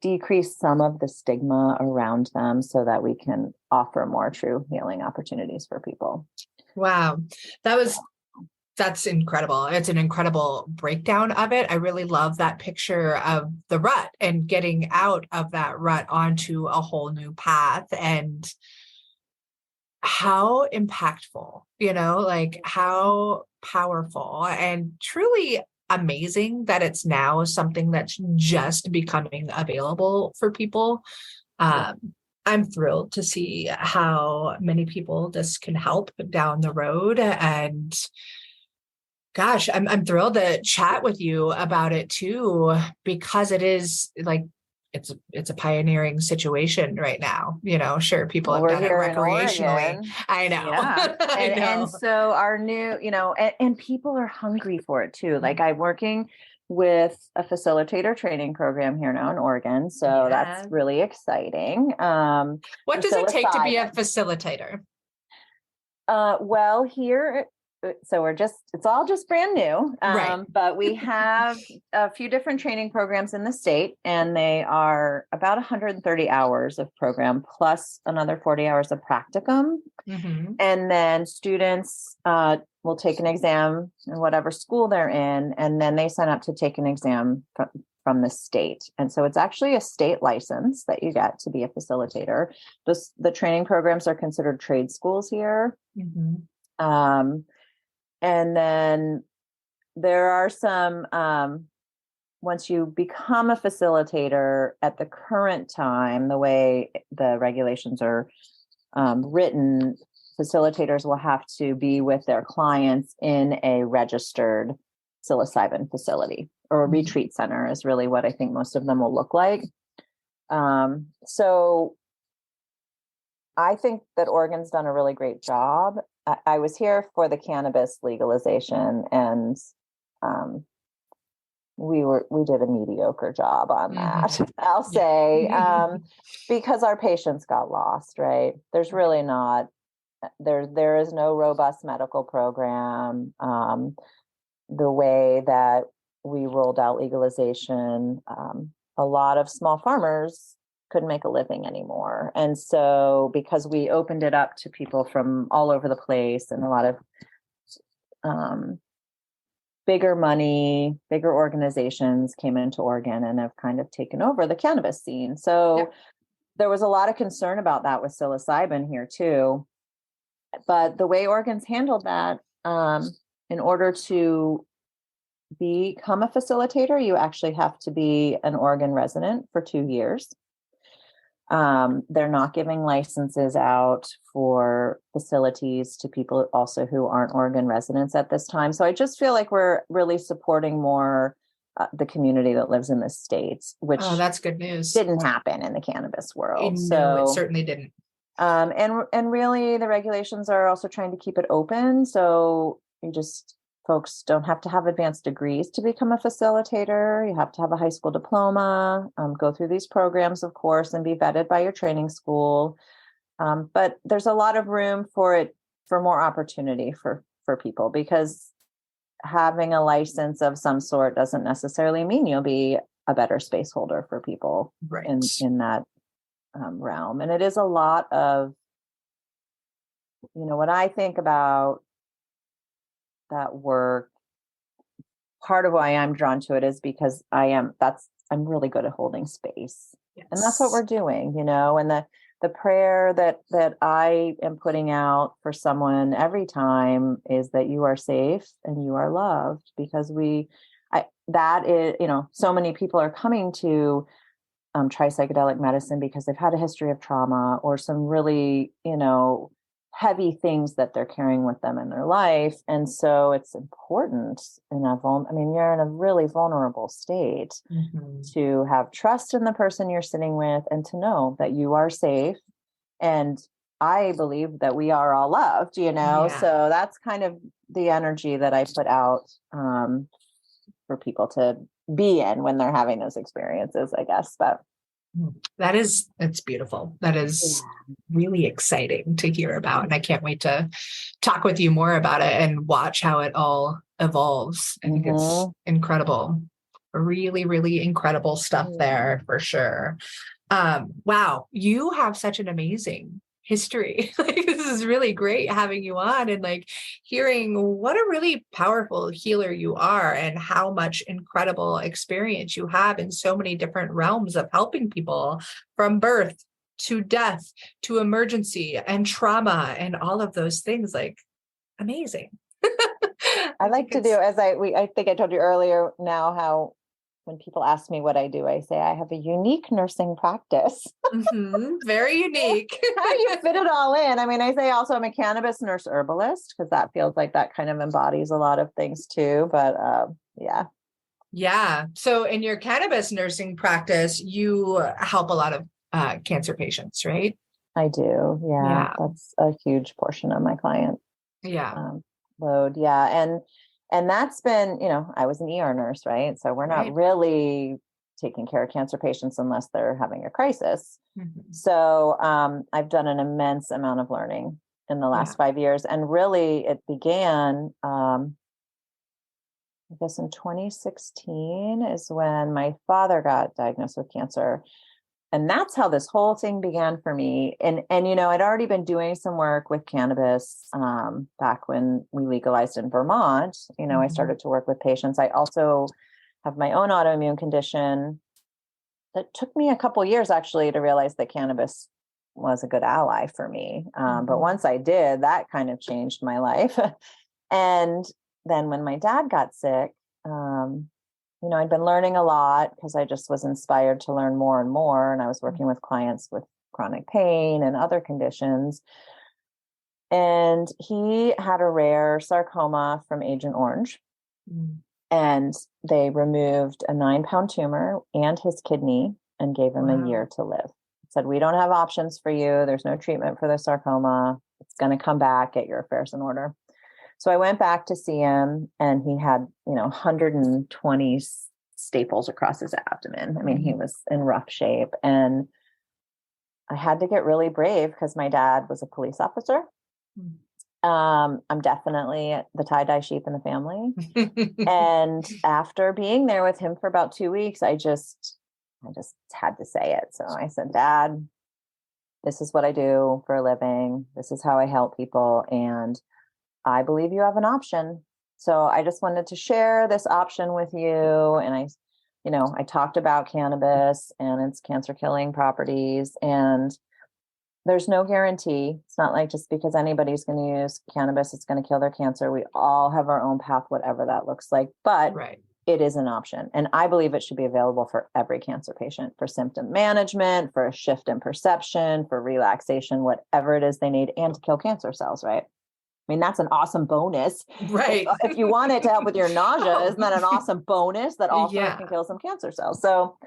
S2: decrease some of the stigma around them so that we can offer more true healing opportunities for people.
S1: Wow. That's incredible. It's an incredible breakdown of it. I really love that picture of the rut and getting out of that rut onto a whole new path, and how impactful, like how powerful and truly amazing that it's now something that's just becoming available for people. I'm thrilled to see how many people this can help down the road. And gosh, I'm thrilled to chat with you about it too, because it is like, it's a pioneering situation right now. Sure, people have done it recreationally. I know.
S2: Yeah.
S1: I know.
S2: And so our new, and people are hungry for it too. Like I'm working with a facilitator training program here now in Oregon. So that's really exciting.
S1: What does it take to be a facilitator?
S2: Well, here, so it's all just brand new.
S1: Right.
S2: But we have a few different training programs in the state, and they are about 130 hours of program plus another 40 hours of practicum. And then students will take an exam in whatever school they're in, and then they sign up to take an exam from the state. And so it's actually a state license that you get to be a facilitator. The training programs are considered trade schools here. And then there are some, once you become a facilitator at the current time, the way the regulations are written, facilitators will have to be with their clients in a registered psilocybin facility, or a retreat center is really what I think most of them will look like. So I think that Oregon's done a really great job. I was here for the cannabis legalization, and we did a mediocre job on that, I'll say, because our patients got lost, right? There's really not, there is no robust medical program. The way that we rolled out legalization, a lot of small farmers couldn't make a living anymore. And so because we opened it up to people from all over the place, and a lot of bigger money, bigger organizations came into Oregon and have kind of taken over the cannabis scene. So there was a lot of concern about that with psilocybin here too. But the way Oregon's handled that, in order to become a facilitator, you actually have to be an Oregon resident for 2 years. They're not giving licenses out for facilities to people also who aren't Oregon residents at this time. So I just feel like we're really supporting more the community that lives in the States, which
S1: that's good news.
S2: Didn't happen in the cannabis world.
S1: No, it certainly didn't.
S2: And really the regulations are also trying to keep it open. So folks don't have to have advanced degrees to become a facilitator. You have to have a high school diploma, go through these programs, of course, and be vetted by your training school. But there's a lot of room for more opportunity for people, because having a license of some sort doesn't necessarily mean you'll be a better space holder for people in that realm. And it is a lot of, when I think about that work, part of why I'm drawn to it is because I'm really good at holding space. Yes. And that's what we're doing, and the prayer that I am putting out for someone every time is that you are safe and you are loved, because so many people are coming to try psychedelic medicine because they've had a history of trauma or some really, heavy things that they're carrying with them in their life. And so it's important you're in a really vulnerable state to have trust in the person you're sitting with and to know that you are safe. And I believe that we are all loved, so that's kind of the energy that I put out for people to be in when they're having those experiences, I guess. But
S1: it's beautiful. That is really exciting to hear about. And I can't wait to talk with you more about it and watch how it all evolves. I think it's incredible. Really, really incredible stuff there for sure. Wow. You have such an amazing history. This is really great having you on and hearing what a really powerful healer you are and how much incredible experience you have in so many different realms of helping people from birth to death to emergency and trauma and all of those things. Amazing.
S2: I like to do, I think I told you earlier now, how when people ask me what I do, I say I have a unique nursing practice.
S1: Very unique.
S2: How do you fit it all in? I say also I'm a cannabis nurse herbalist, because that feels like that kind of embodies a lot of things too. But yeah.
S1: Yeah. So in your cannabis nursing practice, you help a lot of cancer patients, right?
S2: I do. Yeah. That's a huge portion of my client load. Yeah. And that's been, I was an ER nurse, right? So we're not really taking care of cancer patients unless they're having a crisis. So I've done an immense amount of learning in the last 5 years. And really it began, I guess in 2016 is when my father got diagnosed with cancer. And that's how this whole thing began for me. And I'd already been doing some work with cannabis back when we legalized in Vermont. I started to work with patients. I also have my own autoimmune condition that took me a couple years actually to realize that cannabis was a good ally for me. But once I did, that kind of changed my life. And then when my dad got sick, I'd been learning a lot because I just was inspired to learn more and more. And I was working with clients with chronic pain and other conditions. And he had a rare sarcoma from Agent Orange. And they removed a 9-pound tumor and his kidney and gave him a year to live. Said, we don't have options for you. There's no treatment for the sarcoma. It's going to come back. Get your affairs in order. So I went back to see him, and he had, 120 staples across his abdomen. He was in rough shape, and I had to get really brave because my dad was a police officer. I'm definitely the tie-dye sheep in the family. And after being there with him for about 2 weeks, I just had to say it. So I said, Dad, this is what I do for a living. This is how I help people. And I believe you have an option. So I just wanted to share this option with you. And I talked about cannabis and its cancer killing properties, and there's no guarantee. It's not like just because anybody's going to use cannabis, it's going to kill their cancer. We all have our own path, whatever that looks like. But it is an option. And I believe it should be available for every cancer patient, for symptom management, for a shift in perception, for relaxation, whatever it is they need, and to kill cancer cells, right? I mean, that's an awesome bonus.
S1: Right.
S2: If you want it to help with your nausea, isn't that an awesome bonus that also can kill some cancer cells? So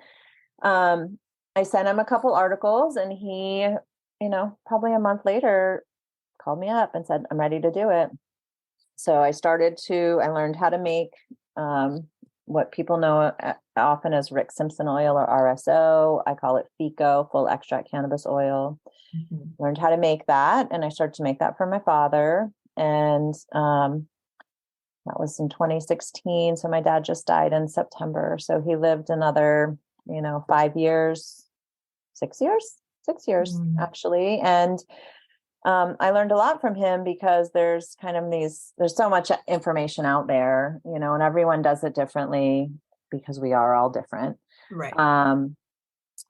S2: I sent him a couple articles, and he, probably a month later called me up and said, I'm ready to do it. So I learned how to make what people know often as Rick Simpson oil, or RSO. I call it FICO, full extract cannabis oil. Mm-hmm. Learned how to make that. And I started to make that for my father. And that was in 2016. So my dad just died in September. So he lived another, 6 years, mm-hmm. actually. And I learned a lot from him, because there's there's so much information out there, and everyone does it differently, because we are all different.
S1: Right.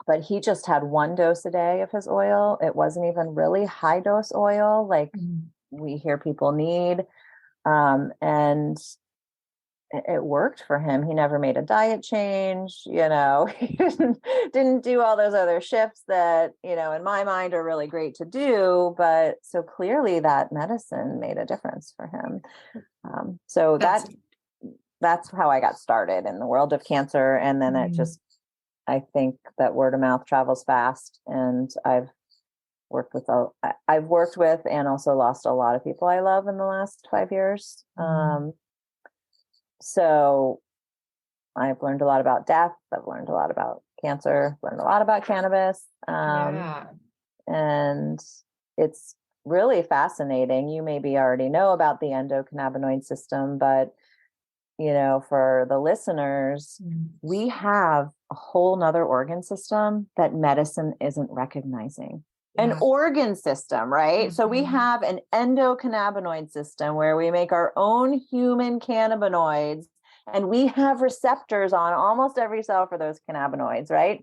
S2: But he just had 1 dose a day of his oil. It wasn't even really high dose oil like we hear people need. And it worked for him. He never made a diet change, he didn't do all those other shifts that, in my mind are really great to do. But so clearly that medicine made a difference for him. So that's how I got started in the world of cancer. And then I think that word of mouth travels fast, and I've worked with and also lost a lot of people I love in the last 5 years. So I've learned a lot about death. I've learned a lot about cancer, learned a lot about cannabis. And it's really fascinating. You maybe already know about the endocannabinoid system, but for the listeners, we have a whole nother organ system that medicine isn't recognizing. An organ system, right? Mm-hmm. So we have an endocannabinoid system where we make our own human cannabinoids, and we have receptors on almost every cell for those cannabinoids, right?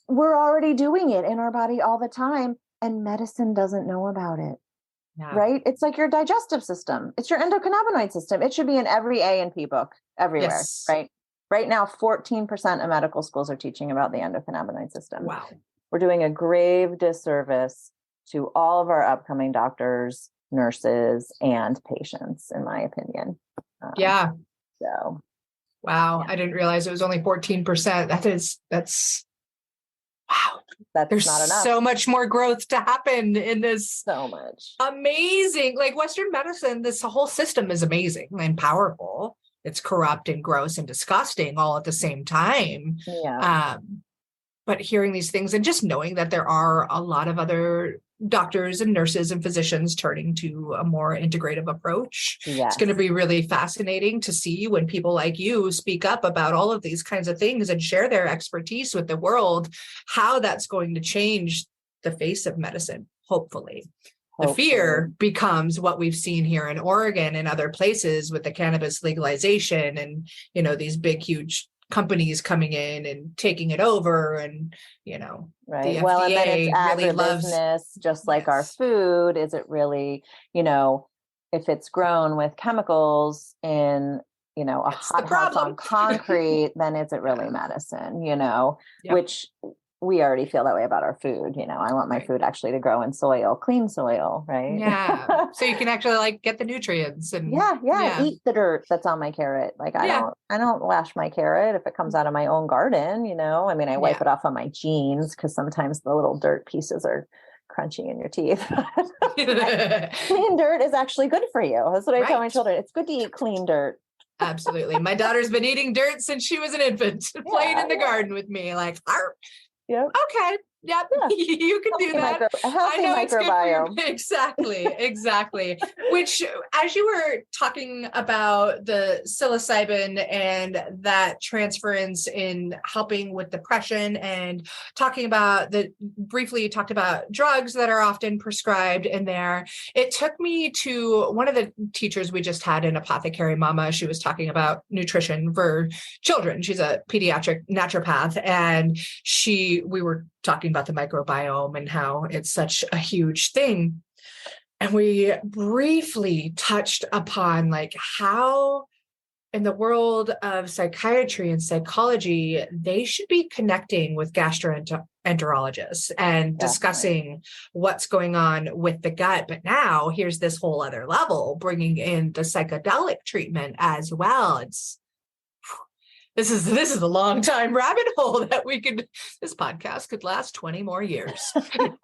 S2: We're already doing it in our body all the time, and medicine doesn't know about it, right? It's like your digestive system. It's your endocannabinoid system. It should be in every A&P book everywhere, right? Right now, 14% of medical schools are teaching about the endocannabinoid system.
S1: Wow.
S2: We're doing a grave disservice to all of our upcoming doctors, nurses, and patients, in my opinion. So.
S1: Wow. I didn't realize it was only 14%. That's wow. There's
S2: not enough.
S1: So much more growth to happen in this.
S2: So much.
S1: Amazing. Like Western medicine, this whole system is amazing and powerful. It's corrupt and gross and disgusting all at the same time.
S2: Yeah.
S1: But hearing these things and just knowing that there are a lot of other doctors and nurses and physicians turning to a more integrative approach. It's going to be really fascinating to see when people like you speak up about all of these kinds of things and share their expertise with the world, how that's going to change the face of medicine, hopefully. The fear becomes what we've seen here in Oregon and other places with the cannabis legalization and, these big, huge companies coming in and taking it over, and
S2: right.
S1: The
S2: well,
S1: FDA
S2: and then it's
S1: really
S2: agribusiness, just like our food. Is it really, if it's grown with chemicals in, a hot house on concrete, then is it really medicine? Which we already feel that way about our food. I want my food actually to grow in soil, clean soil, right?
S1: Yeah. So you can actually get the nutrients and
S2: eat the dirt that's on my carrot. Like I don't wash my carrot if it comes out of my own garden, I mean, I wipe it off on my jeans because sometimes the little dirt pieces are crunchy in your teeth. Clean dirt is actually good for you. That's what I tell my children. It's good to eat clean dirt.
S1: Absolutely. My daughter's been eating dirt since she was an infant, playing in the garden with me, like, arr.
S2: Yep.
S1: Okay. Yep. Yeah. You can do that.
S2: I know it's good for you.
S1: Exactly. Which, as you were talking about the psilocybin and that transference in helping with depression, and talking about briefly you talked about drugs that are often prescribed in there. It took me to one of the teachers we just had in Apothecary Mama. She was talking about nutrition for children. She's a pediatric naturopath, and we were talking about the microbiome and how it's such a huge thing. And we briefly touched upon how in the world of psychiatry and psychology, they should be connecting with gastroenterologists and
S2: Definitely.
S1: discussing what's going on with the gut. But now here's this whole other level, bringing in the psychedelic treatment as well. This is a long time rabbit hole that this podcast could last 20 more years.
S2: Good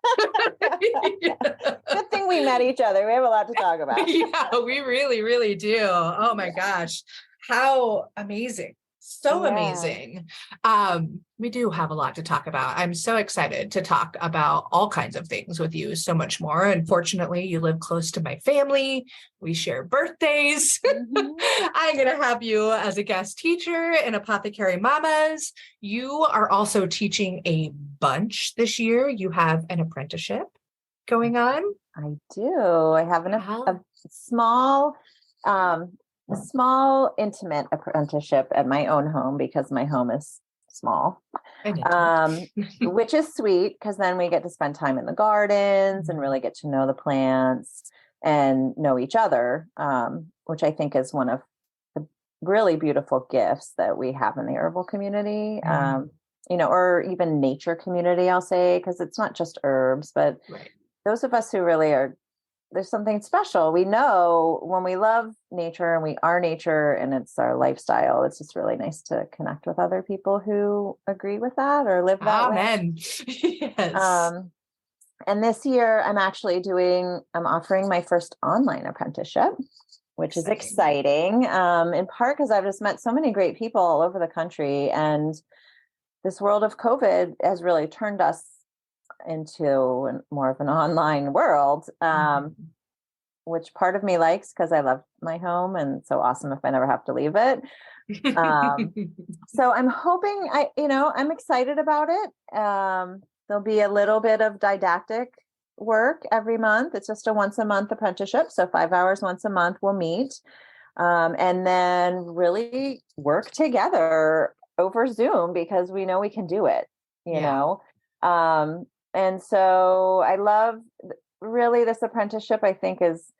S2: thing we met each other. We have a lot to talk about.
S1: Yeah, we really, really do. Oh my gosh. How amazing. So amazing. We do have a lot to talk about. I'm so excited to talk about all kinds of things with you, so much more. Unfortunately, you live close to my family. We share birthdays.
S2: Mm-hmm.
S1: I'm going to have you as a guest teacher in Apothecary Mamas. You are also teaching a bunch this year. You have an apprenticeship going on.
S2: I do. I have a small, intimate apprenticeship at my own home because my home is small, which is sweet because then we get to spend time in the gardens and really get to know the plants and know each other, which I think is one of the really beautiful gifts that we have in the herbal community, or even nature community, I'll say, because it's not just herbs, but those of us who really are, there's something special. We know when we love nature and we are nature and it's our lifestyle, it's just really nice to connect with other people who agree with that or live that way.
S1: Yes.
S2: And this year I'm offering my first online apprenticeship, which is exciting. In part because I've just met so many great people all over the country, and this world of COVID has really turned us into more of an online world, which part of me likes because I love my home and so awesome if I never have to leave it. So I'm hoping I'm excited about it. There'll be a little bit of didactic work every month. It's just a once a month apprenticeship. So 5 hours once a month we'll meet, and then really work together over Zoom because we know we can do it, you know? And so I love really this apprenticeship, I think is,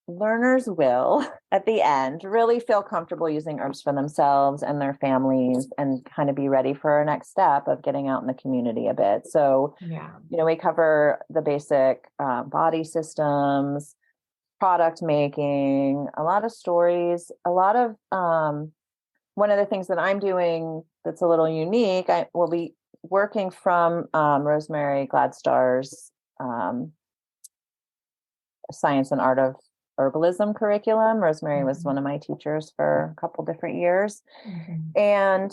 S2: learners will at the end really feel comfortable using herbs for themselves and their families and kind of be ready for our next step of getting out in the community a bit. So, we cover the basic body systems, product making, a lot of stories, a lot of, one of the things that I'm doing that's a little unique, I will be working from Rosemary Gladstar's Science and Art of Herbalism curriculum. Rosemary was one of my teachers for a couple different years. And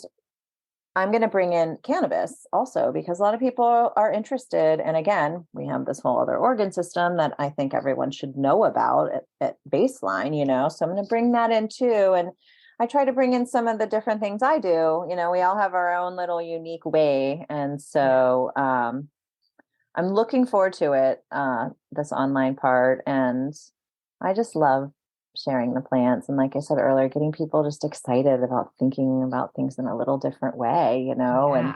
S2: I'm going to bring in cannabis also because a lot of people are interested. And again, we have this whole other organ system that I think everyone should know about at baseline, so I'm going to bring that in too. And I try to bring in some of the different things I do. We all have our own little unique way. And so I'm looking forward to it, this online part. And I just love sharing the plants. And like I said earlier, getting people just excited about thinking about things in a little different way, And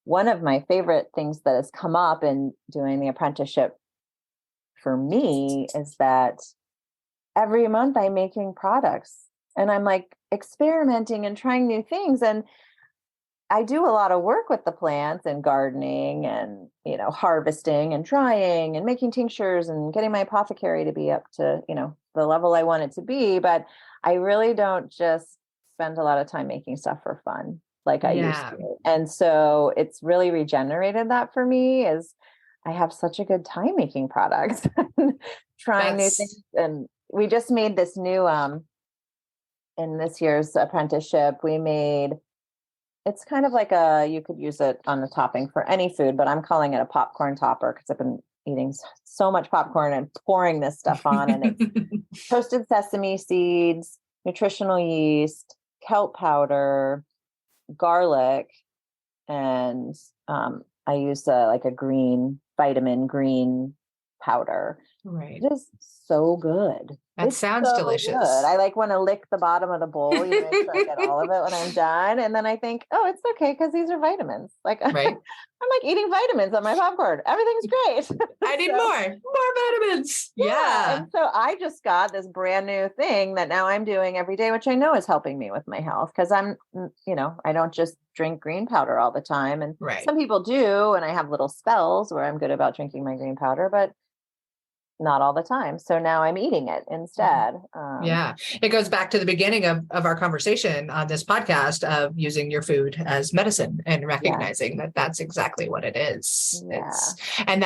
S2: one of my favorite things that has come up in doing the apprenticeship for me is that every month I'm making products and I'm like experimenting and trying new things. And I do a lot of work with the plants and gardening and, harvesting and drying and making tinctures and getting my apothecary to be up to, the level I want it to be. But I really don't just spend a lot of time making stuff for fun like I used to. And so it's really regenerated that for me is I have such a good time making products, trying new things. And we just made this new, in this year's apprenticeship, it's kind of like you could use it on the topping for any food, but I'm calling it a popcorn topper because I've been eating so much popcorn and pouring this stuff on. And it's toasted sesame seeds, nutritional yeast, kelp powder, garlic, and I use like a vitamin green powder. Right. It is so good.
S1: That
S2: It's
S1: sounds
S2: so good.
S1: delicious.
S2: I like want to lick the bottom of the bowl, make sure I get all of it when I'm done. And then I think, oh, it's okay because these are vitamins. Like I'm
S1: Right?
S2: like eating vitamins on my popcorn. Everything's great.
S1: I need more vitamins.
S2: Yeah.
S1: Yeah.
S2: And so I just got this brand new thing that now I'm doing every day, which I know is helping me with my health because I don't just drink green powder all the time. And
S1: Right.
S2: some people do. And I have little spells where I'm good about drinking my green powder, but not all the time. So now I'm eating it instead.
S1: Yeah. It goes back to the beginning of our conversation on this podcast of using your food as medicine and recognizing that that's exactly what it is.
S2: Yeah.
S1: And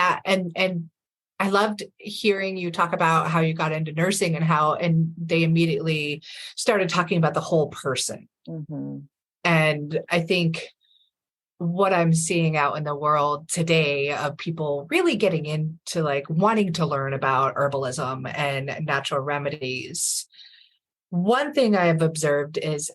S1: I loved hearing you talk about how you got into nursing and they immediately started talking about the whole person.
S2: Mm-hmm.
S1: And I think what I'm seeing out in the world today of people really getting into like wanting to learn about herbalism and natural remedies. One thing I have observed is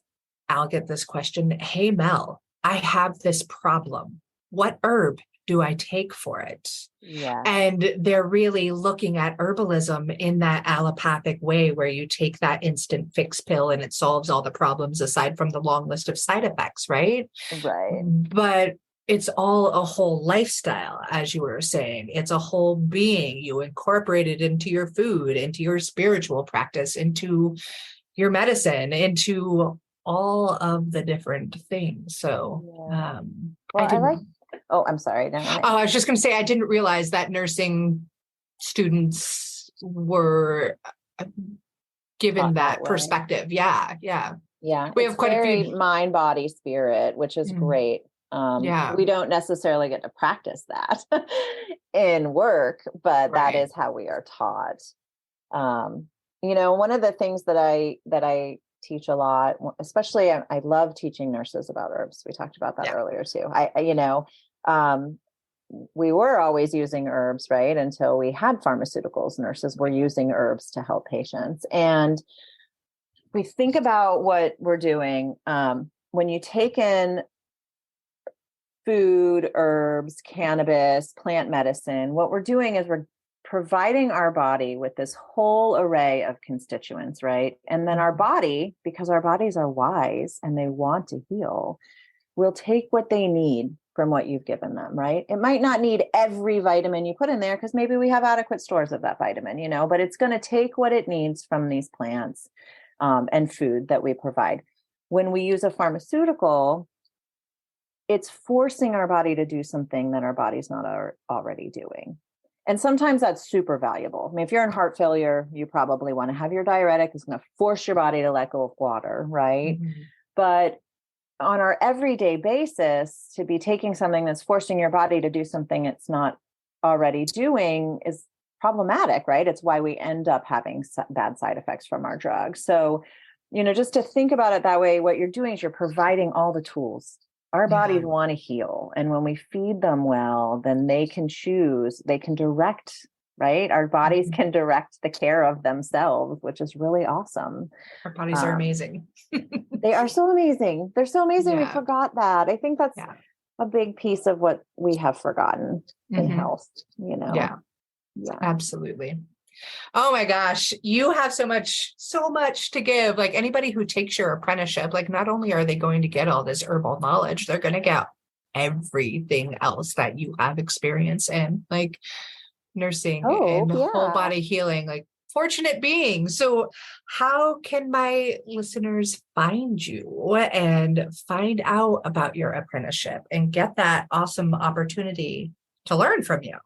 S1: I'll get this question, hey, Mel, I have this problem. What herb do I take for it?
S2: Yeah.
S1: And they're really looking at herbalism in that allopathic way where you take that instant fix pill and it solves all the problems aside from the long list of side effects, right?
S2: Right.
S1: But it's all a whole lifestyle, as you were saying. It's a whole being. You incorporate it into your food, into your spiritual practice, into your medicine, into all of the different things. So
S2: I'm sorry.
S1: I was just going to say, I didn't realize that nursing students were given that perspective. Yeah. Yeah.
S2: Yeah.
S1: We have quite a few
S2: mind, body, spirit, which is great. We don't necessarily get to practice that in work, but that is how we are taught. One of the things that I teach a lot, especially I love teaching nurses about herbs. We talked about that earlier too. We were always using herbs, right? Until we had pharmaceuticals. Nurses were using herbs to help patients. And we think about what we're doing. When you take in food, herbs, cannabis, plant medicine, what we're doing is we're providing our body with this whole array of constituents, right? And then our body, because our bodies are wise and they want to heal, will take what they need from what you've given them, right? It might not need every vitamin you put in there because maybe we have adequate stores of that vitamin, but it's going to take what it needs from these plants and food that we provide. When we use a pharmaceutical, it's forcing our body to do something that our body's not already doing. And sometimes that's super valuable. I mean, if you're in heart failure, you probably want to have your diuretic. It's going to force your body to let go of water, right? Mm-hmm. But on our everyday basis, to be taking something that's forcing your body to do something it's not already doing is problematic, right? It's why we end up having bad side effects from our drugs. So, just to think about it that way, what you're doing is you're providing all the tools. Our bodies want to heal. And when we feed them well, then they can choose, they can direct, right? Our bodies can direct the care of themselves, which is really awesome.
S1: Our bodies are amazing.
S2: They are so amazing. They're so amazing. Yeah. We forgot that. I think that's a big piece of what we have forgotten in health,
S1: Yeah, absolutely. Oh my gosh, you have so much to give. Like anybody who takes your apprenticeship, like not only are they going to get all this herbal knowledge, they're going to get everything else that you have experience in, like nursing and whole body healing, like fortunate beings. So how can my listeners find you and find out about your apprenticeship and get that awesome opportunity to learn from you?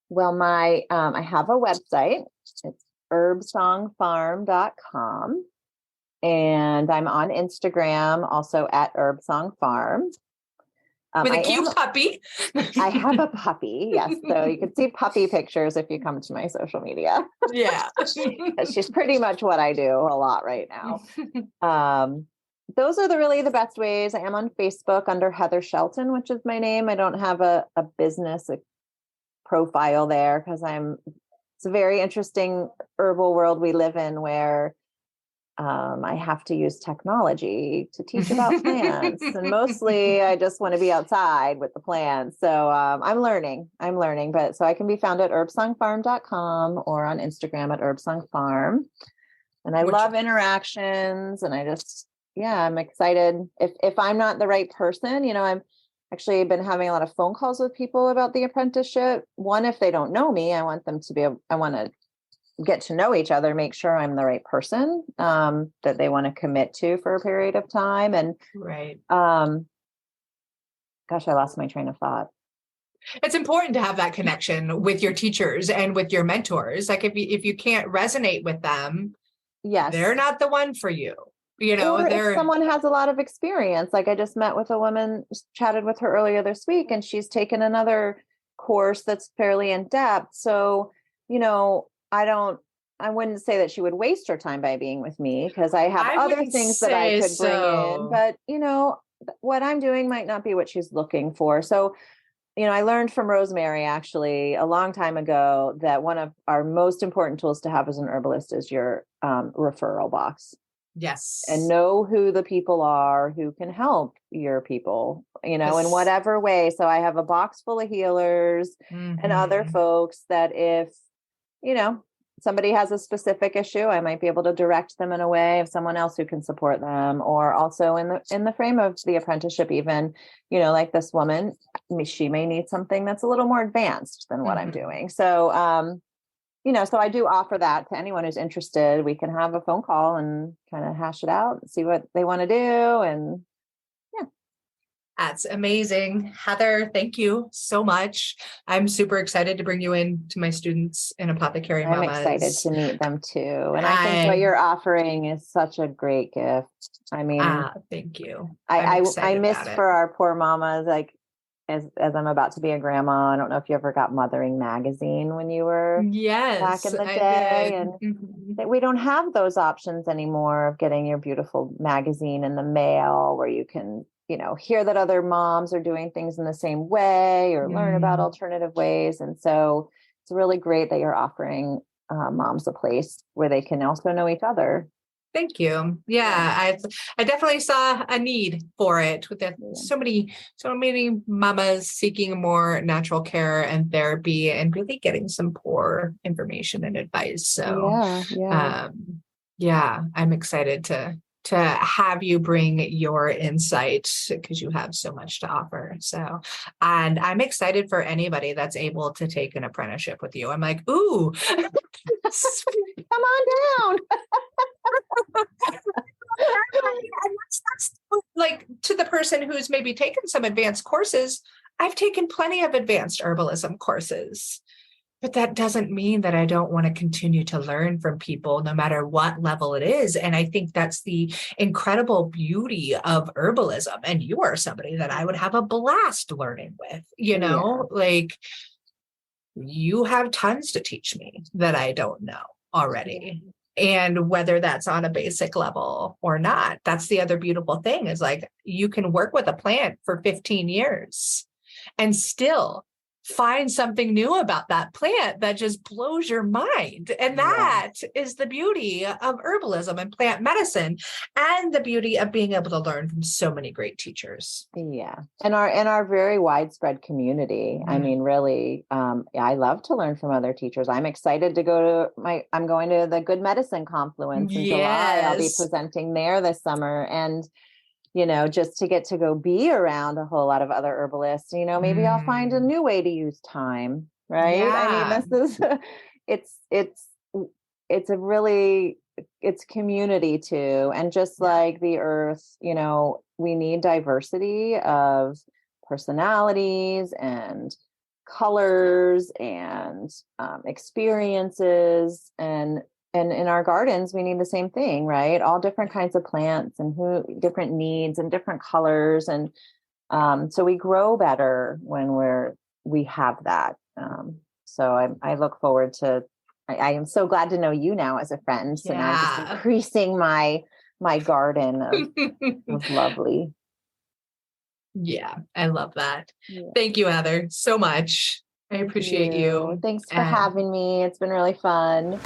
S2: Well, I have a website. It's herbsongfarm.com. And I'm on Instagram, also at herbsongfarm.
S1: With a cute puppy.
S2: I have a puppy, yes. So you can see puppy pictures if you come to my social media.
S1: Yeah.
S2: She's pretty much what I do a lot right now. Those are really the best ways. I am on Facebook under Heather Shelton, which is my name. I don't have a business profile there because it's a very interesting herbal world we live in where I have to use technology to teach about plants. And mostly I just want to be outside with the plants. So I'm learning, but so I can be found at herbsongfarm.com or on Instagram at herbsongfarm. And I love interactions, and I'm excited. If I'm not the right person, I'm actually been having a lot of phone calls with people about the apprenticeship. One, if they don't know me, I want to get to know each other, make sure I'm the right person that they want to commit to for a period of time. And
S1: right.
S2: Gosh, I lost my train of thought.
S1: It's important to have that connection with your teachers and with your mentors. Like if you can't resonate with them,
S2: yes,
S1: they're not the one for you.
S2: Or if someone has a lot of experience, like I just met with a woman, chatted with her earlier this week, and she's taken another course that's fairly in depth. So, I wouldn't say that she would waste her time by being with me, because I have other things that I could bring in, but what I'm doing might not be what she's looking for. So, I learned from Rosemary actually a long time ago that one of our most important tools to have as an herbalist is your referral box.
S1: Yes.
S2: And know who the people are who can help your people, in whatever way. So I have a box full of healers and other folks that if, somebody has a specific issue, I might be able to direct them in a way of someone else who can support them. Or also in the frame of the apprenticeship, even, like this woman, she may need something that's a little more advanced than what I'm doing. So, so I do offer that to anyone who's interested. We can have a phone call and kind of hash it out and see what they want to do. And
S1: that's amazing. Heather, thank you so much. I'm super excited to bring you in to my students in Apothecary Mamas.
S2: I'm excited to meet them too. And I think what you're offering is such a great gift. I mean,
S1: thank you.
S2: I miss for our poor mamas, like as I'm about to be a grandma. I don't know if you ever got Mothering Magazine when you were back in the day. And we don't have those options anymore of getting your beautiful magazine in the mail where you can hear that other moms are doing things in the same way or learn about alternative ways. And so it's really great that you're offering moms a place where they can also know each other.
S1: Thank you. Yeah, I definitely saw a need for it with so many mamas seeking more natural care and therapy and really getting some poor information and advice. So I'm excited to have you bring your insight because you have so much to offer. So, and I'm excited for anybody that's able to take an apprenticeship with you. I'm like, ooh, come
S2: on down.
S1: That's like to the person who's maybe taken some advanced courses. I've taken plenty of advanced herbalism courses. But that doesn't mean that I don't want to continue to learn from people, no matter what level it is. And I think that's the incredible beauty of herbalism. And you are somebody that I would have a blast learning with, like you have tons to teach me that I don't know already. And whether that's on a basic level or not, that's the other beautiful thing is like you can work with a plant for 15 years and still find something new about that plant that just blows your mind. And that is the beauty of herbalism and plant medicine and the beauty of being able to learn from so many great teachers.
S2: Yeah. And our very widespread community. I mean, really, I love to learn from other teachers. I'm excited to I'm going to the Good Medicine Confluence in July. I'll be presenting there this summer. And just to get to go be around a whole lot of other herbalists, maybe I'll find a new way to use time. Right. Yeah. I mean, this is, it's community too. And just like the earth, we need diversity of personalities and colors and experiences and in our gardens, we need the same thing, right? All different kinds of plants and different needs and different colors. And so we grow better when we have that. So I look forward to, I am so glad to know you now as a friend. So now I'm just increasing my garden of lovely.
S1: Yeah, I love that. Yeah. Thank you, Heather, so much. I appreciate you.
S2: Thanks for having me. It's been really fun.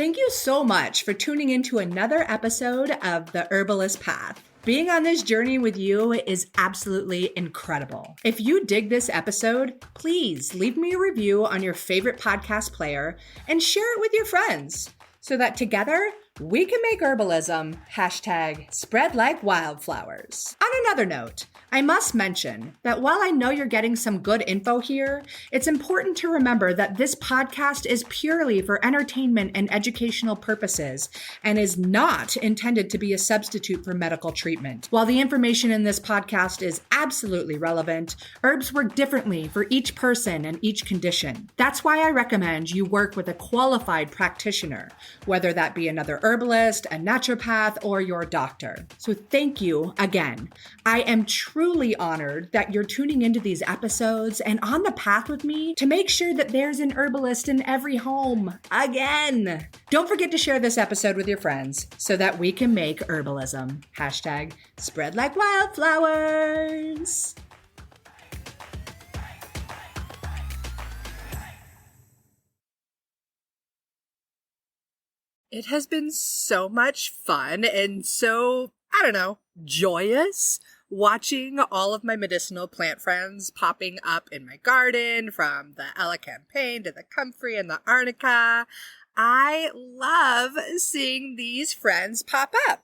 S1: Thank you so much for tuning into another episode of The Herbalist Path. Being on this journey with you is absolutely incredible. If you dig this episode, please leave me a review on your favorite podcast player and share it with your friends so that together we can make herbalism #spread like wildflowers. On another note, I must mention that while I know you're getting some good info here, it's important to remember that this podcast is purely for entertainment and educational purposes and is not intended to be a substitute for medical treatment. While the information in this podcast is absolutely relevant, herbs work differently for each person and each condition. That's why I recommend you work with a qualified practitioner, whether that be another herbalist, a naturopath, or your doctor. So thank you again. I am truly honored that you're tuning into these episodes and on the path with me to make sure that there's an herbalist in every home again. Don't forget to share this episode with your friends so that we can make herbalism #spread like wildflowers. It has been so much fun and so, joyous watching all of my medicinal plant friends popping up in my garden, from the Ella Campaign to the Comfrey and the Arnica. I love seeing these friends pop up.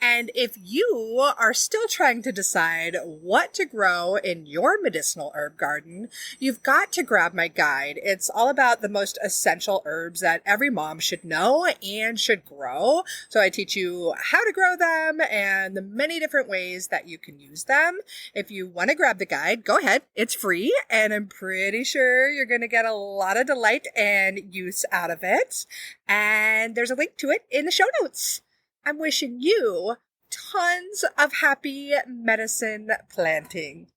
S1: And if you are still trying to decide what to grow in your medicinal herb garden, you've got to grab my guide. It's all about the most essential herbs that every mom should know and should grow. So I teach you how to grow them and the many different ways that you can use them. If you want to grab the guide, go ahead. It's free, and I'm pretty sure you're going to get a lot of delight and use out of it. And there's a link to it in the show notes. I'm wishing you tons of happy medicine planting.